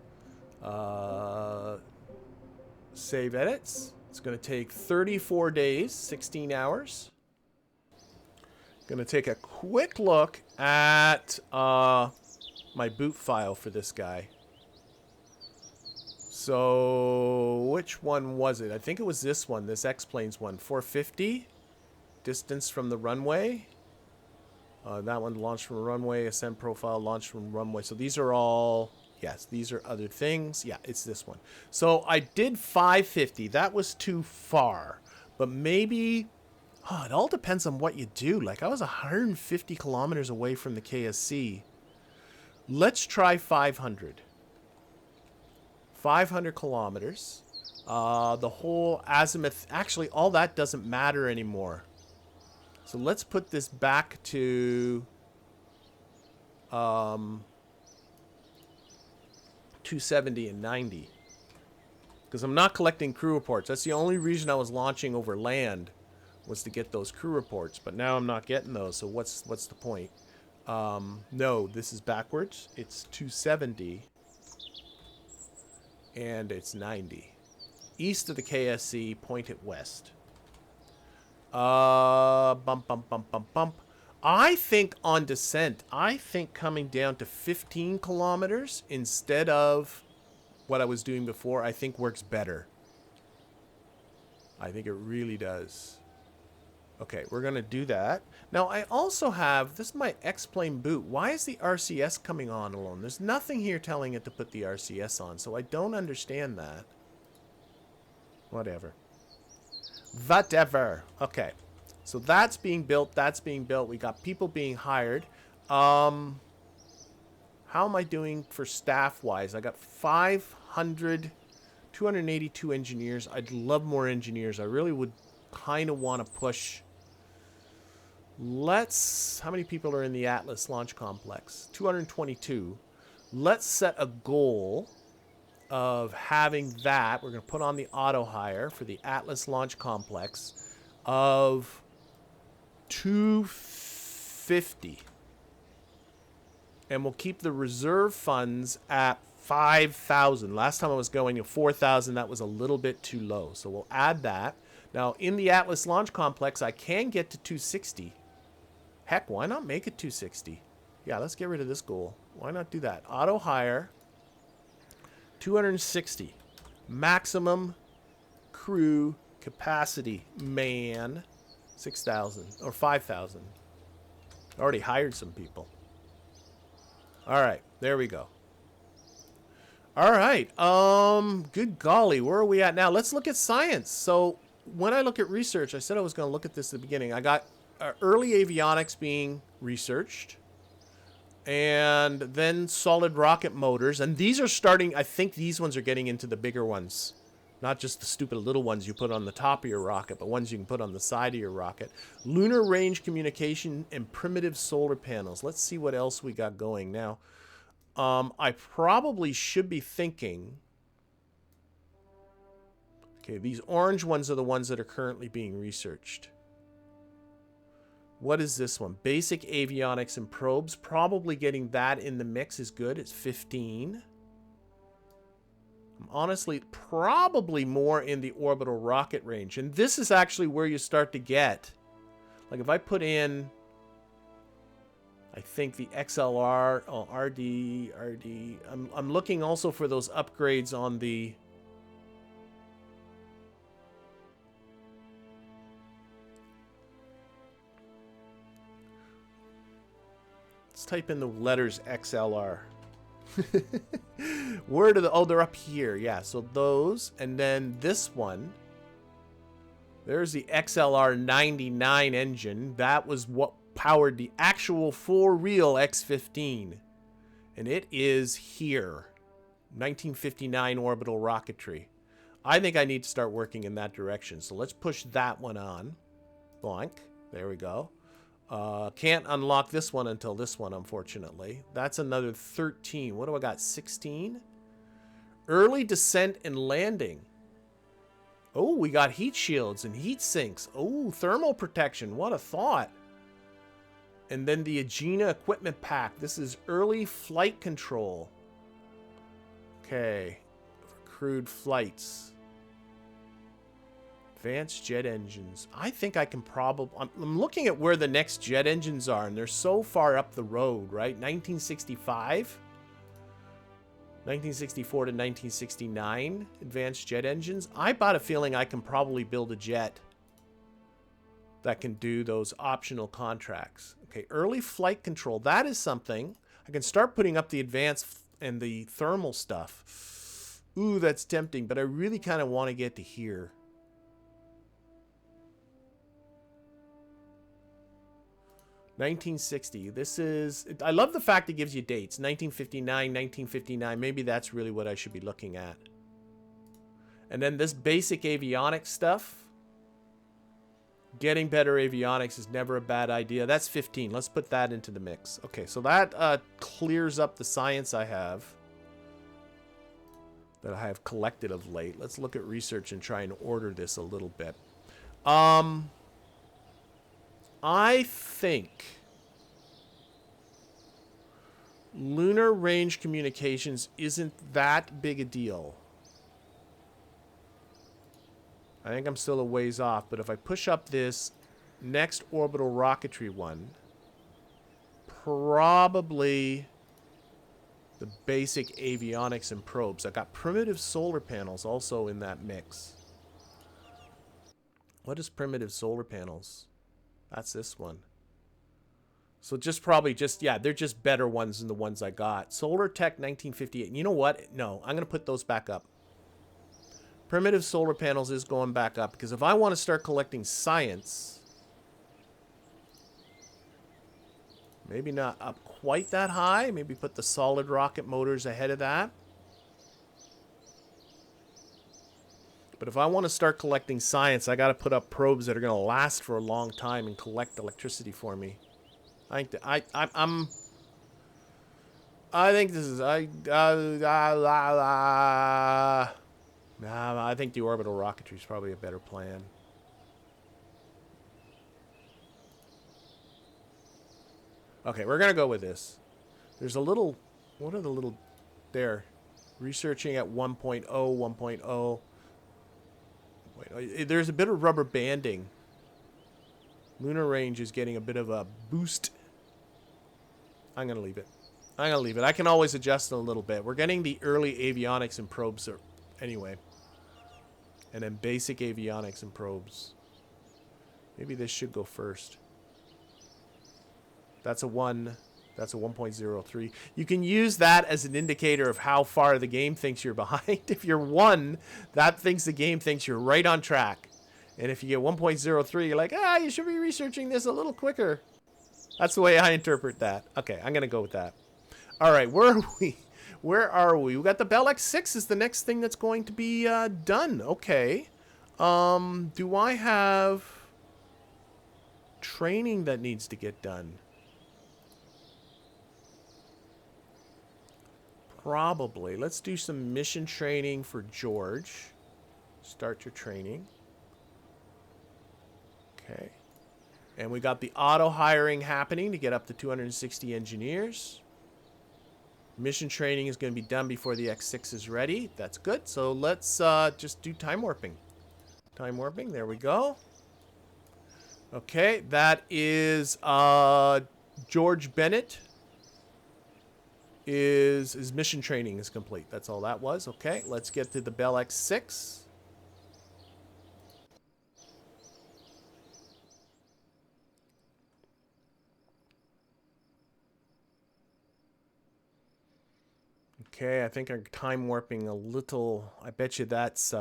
Save edits. It's going to take 34 days, 16 hours. Going to take a quick look at my boot file for this guy. So, which one was it? I think it was this one, this X-Planes one. 450, distance from the runway. That one launched from a runway, ascent profile launched from runway. So these are all, yes, these are other things. Yeah, it's this one. So I did 550. That was too far. But maybe, it all depends on what you do. Like I was 150 kilometers away from the KSC. Let's try 500. 500 kilometers. The whole azimuth, actually all that doesn't matter anymore. So let's put this back to 270 and 90. Because I'm not collecting crew reports. That's the only reason I was launching over land, was to get those crew reports. But now I'm not getting those, so what's the point? No, this is backwards. It's 270 and it's 90. East of the KSC, point it west. Bump. I think on descent, I think coming down to 15 kilometers instead of what I was doing before, I think works better. I think it really does. Okay, we're going to do that. Now, I also have, this is my X-Plane boot. Why is the RCS coming on alone? There's nothing here telling it to put the RCS on, so I don't understand that. Whatever. Okay. So that's being built. That's being built. We got people being hired. How am I doing for staff-wise? I got 282 engineers. I'd love more engineers. I really would kind of want to push. How many people are in the Atlas launch complex? 222. Let's set a goal of having that. We're going to put on the auto hire for the Atlas launch complex of 250. And we'll keep the reserve funds at 5,000. Last time I was going to 4,000. That was a little bit too low. So we'll add that. Now, in the Atlas launch complex, I can get to 260. Heck, why not make it 260? Yeah, let's get rid of this goal. Why not do that? Auto hire. 260. Maximum crew capacity, man. 6,000 or 5,000. Already hired some people. All right, there we go. All right, good golly, where are we at now? Let's look at science. So when I look at research, I said I was going to look at this at the beginning. I got early avionics being researched, and then solid rocket motors. And these are starting, I think these ones are getting into the bigger ones. Not just the stupid little ones you put on the top of your rocket, but ones you can put on the side of your rocket. Lunar range communication and primitive solar panels. Let's see what else we got going now. I probably should be thinking... Okay, these orange ones are the ones that are currently being researched. What is this one? Basic avionics and probes. Probably getting that in the mix is good. It's 15. I'm honestly probably more in the orbital rocket range. And this is actually where you start to get... Like if I put in... I think the XLR, oh, RD. I'm looking also for those upgrades on the... Let's type in the letters XLR. Where do the... Oh, they're up here. Yeah, so those. And then this one. There's the XLR 99 engine. That was what powered the actual for real X-15. And it is here. 1959 orbital rocketry. I think I need to start working in that direction. So let's push that one on. Blank. There we go. Can't unlock this one until this one, unfortunately. That's another 13. What do I got? 16? Early descent and landing. Oh, we got heat shields and heat sinks. Oh, thermal protection. What a thought. And then the Agena equipment pack. This is early flight control. Okay. For crewed flights. Advanced jet engines. I think I can probably... I'm looking at where the next jet engines are, and they're so far up the road, right? 1965? 1964 to 1969 advanced jet engines. I got a feeling I can probably build a jet that can do those optional contracts. Okay, early flight control. That is something. I can start putting up the advanced and the thermal stuff. Ooh, that's tempting, but I really kind of want to get to here. (1960). This is... I love the fact it gives you dates. 1959, 1959. Maybe that's really what I should be looking at. And then this basic avionics stuff. Getting better avionics is never a bad idea. That's 15. Let's put that into the mix. Okay, so that clears up the science I have. That I have collected of late. Let's look at research and try and order this a little bit. I think lunar range communications isn't that big a deal. I think I'm still a ways off, but if I push up this next orbital rocketry one, probably the basic avionics and probes. I got primitive solar panels also in that mix. What is primitive solar panels? That's this one. So just probably just, yeah, they're just better ones than the ones I got. Solar Tech 1958. You know what? No, I'm going to put those back up. Primitive solar panels is going back up because if I want to start collecting science, maybe not up quite that high. Maybe put the solid rocket motors ahead of that. But if I want to start collecting science, I got to put up probes that are going to last for a long time and collect electricity for me. I think this is I think the orbital rocketry is probably a better plan. Okay, we're going to go with this. There's a little... What are the little... There. Researching at 1.0, 1.0. There's a bit of rubber banding. Lunar range is getting a bit of a boost. I'm going to leave it. I'm going to leave it. I can always adjust it a little bit. We're getting the early avionics and probes anyway. And then basic avionics and probes. Maybe this should go first. That's a 1. That's a 1.03. You can use that as an indicator of how far the game thinks you're behind. If you're 1, that thinks the game thinks you're right on track. And if you get 1.03, you're like, you should be researching this a little quicker. That's the way I interpret that. Okay, I'm going to go with that. All right, where are we? Where are we? We got the Bell X6 is the next thing that's going to be done. Okay. Do I have training that needs to get done? Probably. Let's do some mission training for George. Start your training. Okay. And we got the auto hiring happening to get up to 260 engineers. Mission training is going to be done before the X6 is ready. That's good. So let's just do time warping. Time warping. There we go. Okay. That is George Bennett. His mission training is complete. That's all that was. Okay. Let's get to the Bell X6. Okay, I think I'm time warping a little. I bet you that's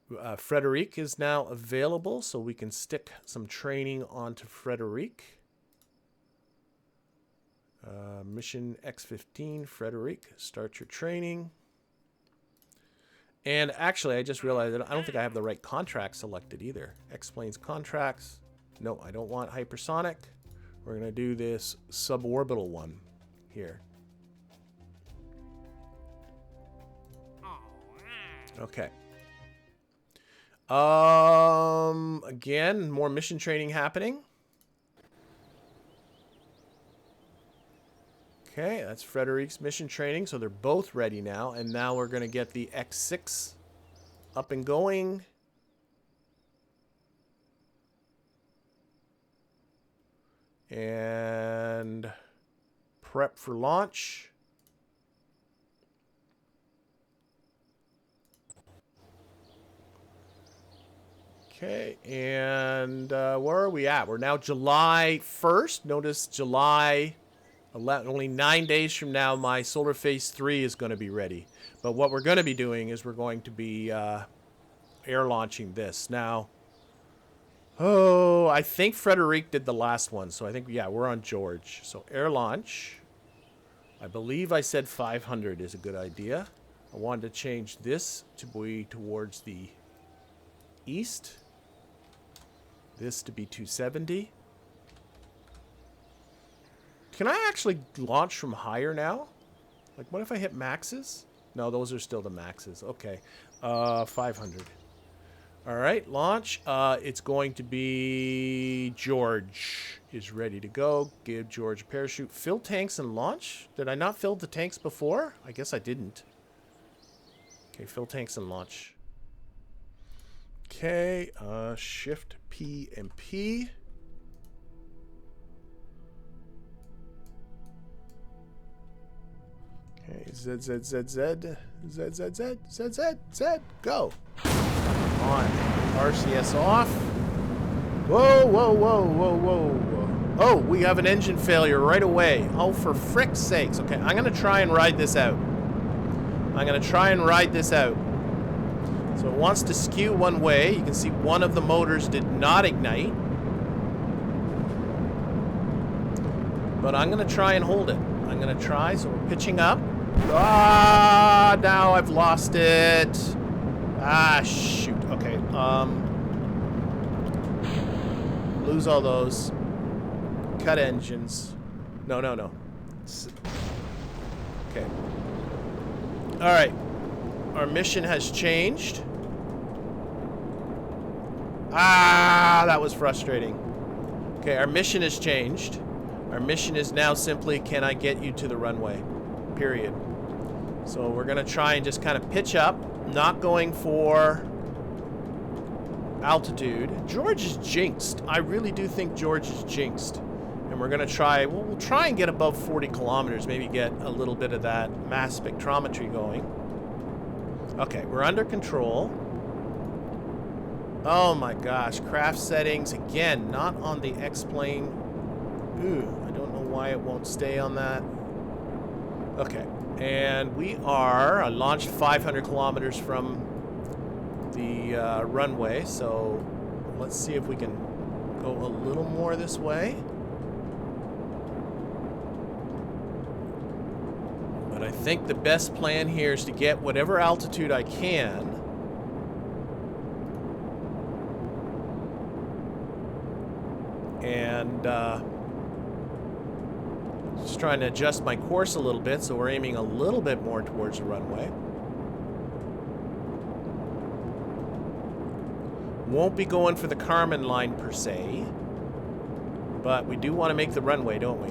Frédéric is now available, so we can stick some training onto Frédéric. Mission X15, Frédéric, start your training. And actually, I just realized that I don't think I have the right contract selected either. Explains contracts. No, I don't want hypersonic. We're going to do this suborbital one here. Okay. Again, more mission training happening. Okay, that's Frédéric's mission training, so they're both ready now. And now we're going to get the X6 up and going. And prep for launch. Okay, and where are we at? We're now July 1st. Notice July 11, only 9 days from now, my Solar Phase 3 is going to be ready. But what we're going to be doing is we're going to be air launching this. Now, I think Frédéric did the last one. So I think, yeah, we're on George. So air launch. I believe I said 500 is a good idea. I wanted to change this to be towards the east. This to be 270. Can I actually launch from higher now? Like, what if I hit maxes? No, those are still the maxes. Okay. 500. All right, launch. It's going to be George is ready to go. Give George a parachute. Fill tanks and launch? Did I not fill the tanks before? I guess I didn't. Okay, fill tanks and launch. Okay, shift P and P. Okay, Z, Z, Z, Z, Z, Z, Z, Z, Z, Z, go. On. RCS off. Whoa, whoa, whoa, whoa, whoa. Oh, we have an engine failure right away. Oh, for frick's sakes. Okay, I'm going to try and ride this out. So it wants to skew one way. You can see one of the motors did not ignite. But I'm going to try and hold it. I'm going to try. So we're pitching up. Ah, now I've lost it. Ah, shoot. Okay. Lose all those. Cut engines. No. Okay. All right. Our mission has changed. Ah, that was frustrating. Okay, our mission has changed. Our mission is now simply, can I get you to the runway? Period. So we're going to try and just kind of pitch up, not going for altitude. George is jinxed. I really do think George is jinxed. And we're going to try, we'll try and get above 40 kilometers, maybe get a little bit of that mass spectrometry going. Okay, we're under control. Oh my gosh, craft settings, again, not on the X-plane. Ooh, I don't know why it won't stay on that. Okay, and we are, I launched 500 kilometers from the runway, so let's see if we can go a little more this way. But I think the best plan here is to get whatever altitude I can. And just trying to adjust my course a little bit, so we're aiming a little bit more towards the runway. Won't be going for the Karman line per se, but we do want to make the runway, don't we?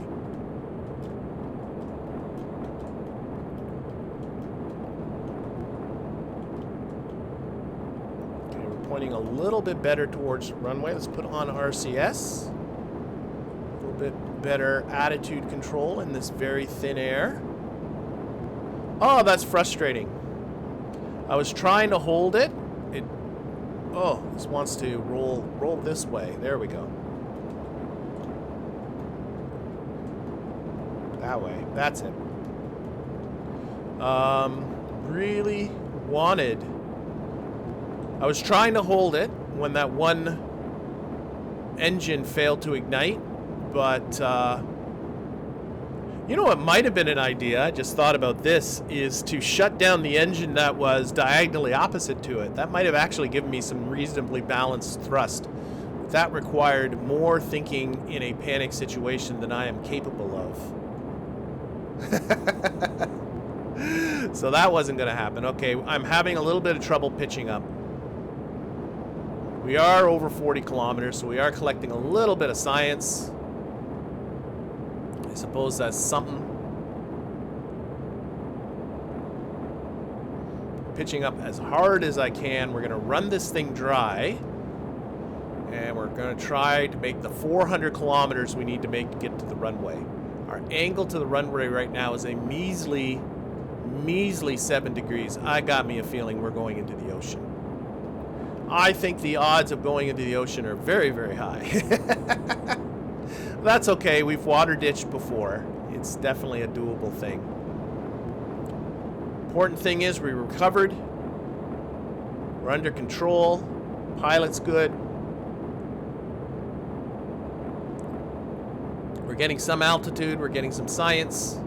Okay, we're pointing a little bit better towards the runway. Let's put on RCS. A little bit better attitude control in this very thin air. Oh, that's frustrating. I was trying to hold it. Oh, this wants to roll this way. There we go. That way. That's it. Really wanted. I was trying to hold it when that one engine failed to ignite, but you know what might have been an idea, I just thought about this, is to shut down the engine that was diagonally opposite to it. That might have actually given me some reasonably balanced thrust. That required more thinking in a panic situation than I am capable of. So that wasn't going to happen. Okay, I'm having a little bit of trouble pitching up. We are over 40 kilometers, so we are collecting a little bit of science. I suppose that's something. Pitching up as hard as I can. We're going to run this thing dry. And we're going to try to make the 400 kilometers we need to make to get to the runway. Our angle to the runway right now is a measly 7 degrees. I got me a feeling we're going into the ocean. I think the odds of going into the ocean are very, very high. That's okay. We've water ditched before. It's definitely a doable thing. Important thing is we recovered. We're under control. Pilot's good. We're getting some altitude. We're getting some science.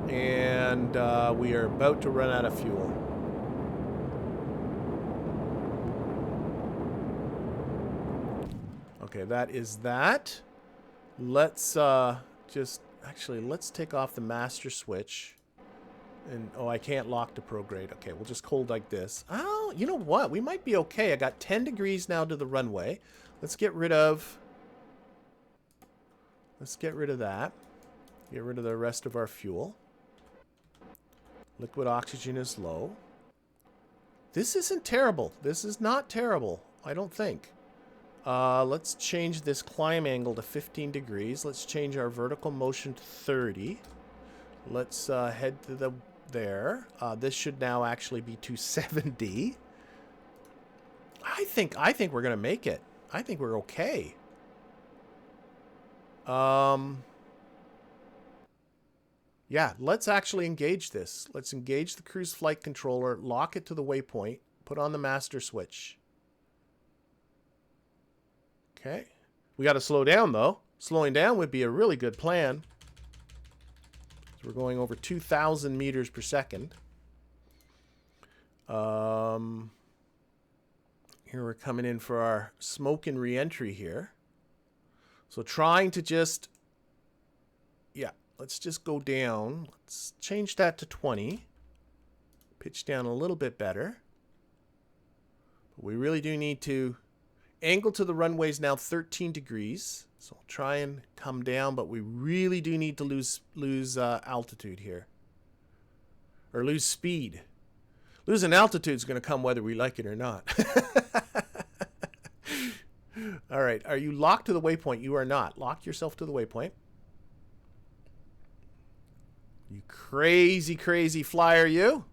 And we are about to run out of fuel. Okay, that is that. Let's let's take off the master switch. And oh, I can't lock to prograde. Okay, we'll just hold like this. Oh, you know what? We might be okay. I got 10 degrees now to the runway. Let's get rid of that. Get rid of the rest of our fuel. Liquid oxygen is low. This isn't terrible. This is not terrible, I don't think. Let's change this climb angle to 15 degrees. Let's change our vertical motion to 30. Let's head to there. This should now actually be 270. I think we're gonna make it. I think we're okay. Yeah, let's actually engage this. Let's engage the cruise flight controller, lock it to the waypoint, put on the master switch. Okay. We got to slow down, though. Slowing down would be a really good plan. So we're going over 2,000 meters per second. Here we're coming in for our smoke and re-entry here. So trying to just... Yeah, let's just go down. Let's change that to 20. Pitch down a little bit better. But we really do need to... Angle to the runway is now 13 degrees. So I'll try and come down, but we really do need to lose altitude here. Or lose speed. Losing altitude is going to come whether we like it or not. All right. Are you locked to the waypoint? You are not. Lock yourself to the waypoint. Crazy, crazy flyer, you.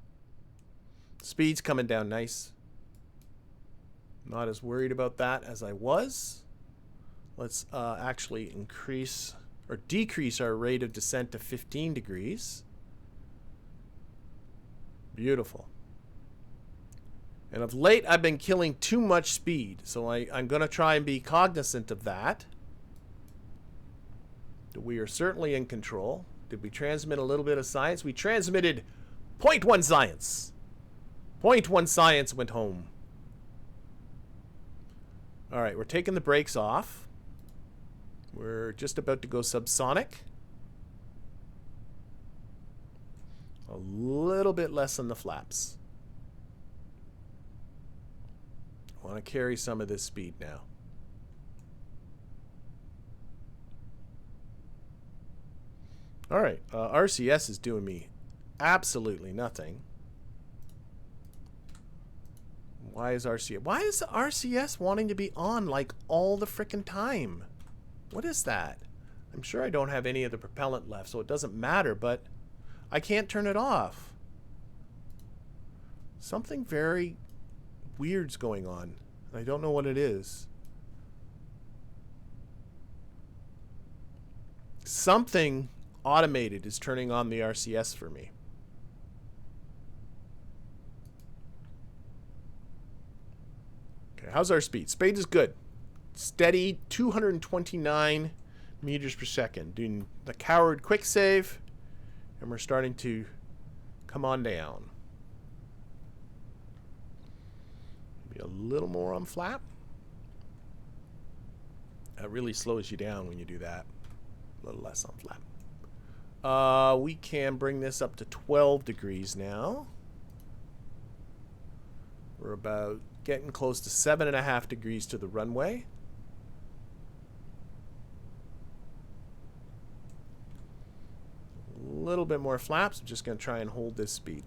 Speed's coming down nice. Not as worried about that as I was. Let's actually increase or decrease our rate of descent to 15 degrees. Beautiful. And of late, I've been killing too much speed, so I'm going to try and be cognizant of that. We are certainly in control. Did we transmit a little bit of science? We transmitted 0.1 science. 0.1 science went home. All right, we're taking the brakes off. We're just about to go subsonic. A little bit less on the flaps. I want to carry some of this speed now. All right, RCS is doing me absolutely nothing. Why is RCS wanting to be on like all the frickin' time? What is that? I'm sure I don't have any of the propellant left, so it doesn't matter, but I can't turn it off. Something very weird's going on. I don't know what it is. Something automated is turning on the RCS for me. Okay, how's our speed? Speed is good. Steady 229 meters per second. Doing the coward quick save, and we're starting to come on down. Maybe a little more on flap. That really slows you down when you do that. A little less on flap. We can bring this up to 12 degrees now. We're about getting close to 7.5 degrees to the runway. A little bit more flaps. I'm just going to try and hold this speed.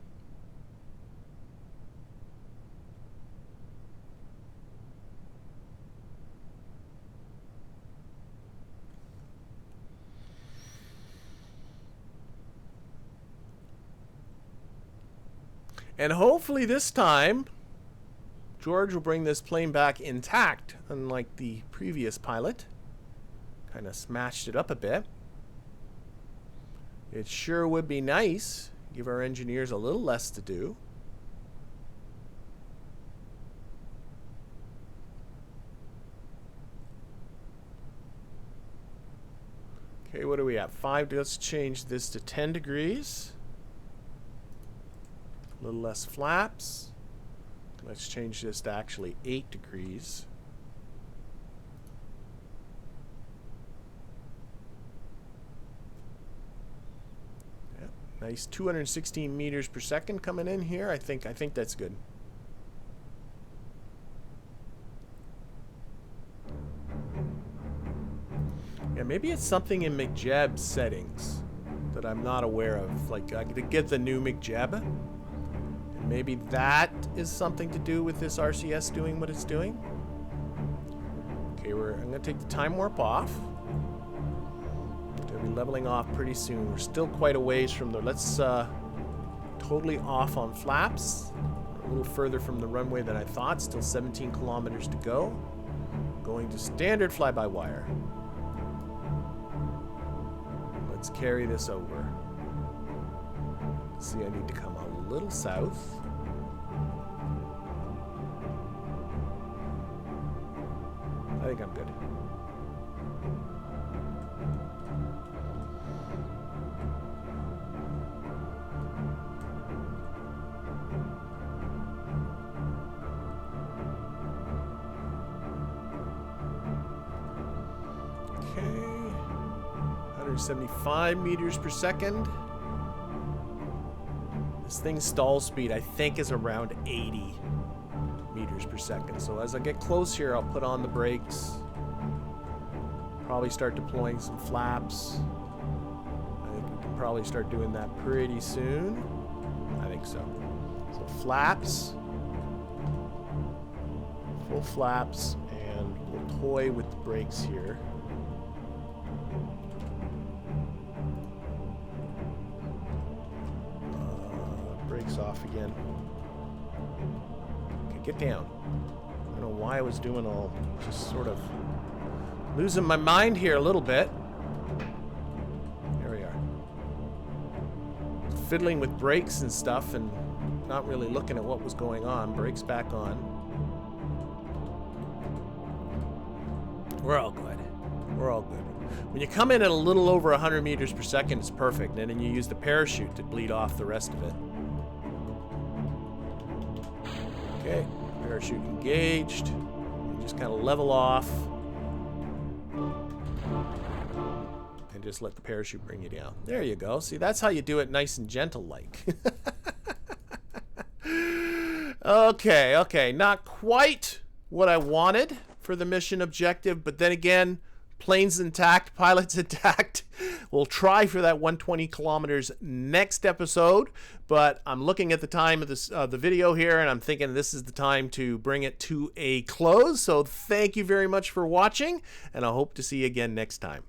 And hopefully this time, George will bring this plane back intact, unlike the previous pilot. Kind of smashed it up a bit. It sure would be nice. Give our engineers a little less to do. Okay, what are we at? 5. Let's change this to 10 degrees. A little less flaps. Let's change this to actually 8 degrees. Yeah, nice 216 meters per second coming in here. I think that's good. Yeah, maybe it's something in McJeb's settings that I'm not aware of. Like I could get the new McJeb. Maybe that is something to do with this RCS doing what it's doing. Okay, I'm going to take the time warp off. We'll be leveling off pretty soon. We're still quite a ways from the... Let's totally off on flaps. We're a little further from the runway than I thought. Still 17 kilometers to go. Going to standard fly-by-wire. Let's carry this over. See, I need to come a little south. I think I'm good. Okay. 175 meters per second. This thing's stall speed, I think, is around 80 meters per second. So as I get close here, I'll put on the brakes. Probably start deploying some flaps. I think we can probably start doing that pretty soon. I think so. So flaps. Full flaps. And we'll toy with the brakes here. off again. Okay, get down. I don't know why I was doing all, just sort of losing my mind here a little bit. There we are. Fiddling with brakes and stuff and not really looking at what was going on. Brakes back on. We're all good. We're all good. When you come in at a little over 100 meters per second, it's perfect. And then you use the parachute to bleed off the rest of it. Okay, parachute engaged. You just kind of level off. And just let the parachute bring you down. There you go. See, that's how you do it nice and gentle-like. Okay. Not quite what I wanted for the mission objective, but then again, plane's intact, pilot's intact. We'll try for that 120 kilometers next episode, but I'm looking at the time of this the video here, and I'm thinking this is the time to bring it to a close. So thank you very much for watching, and I hope to see you again next time.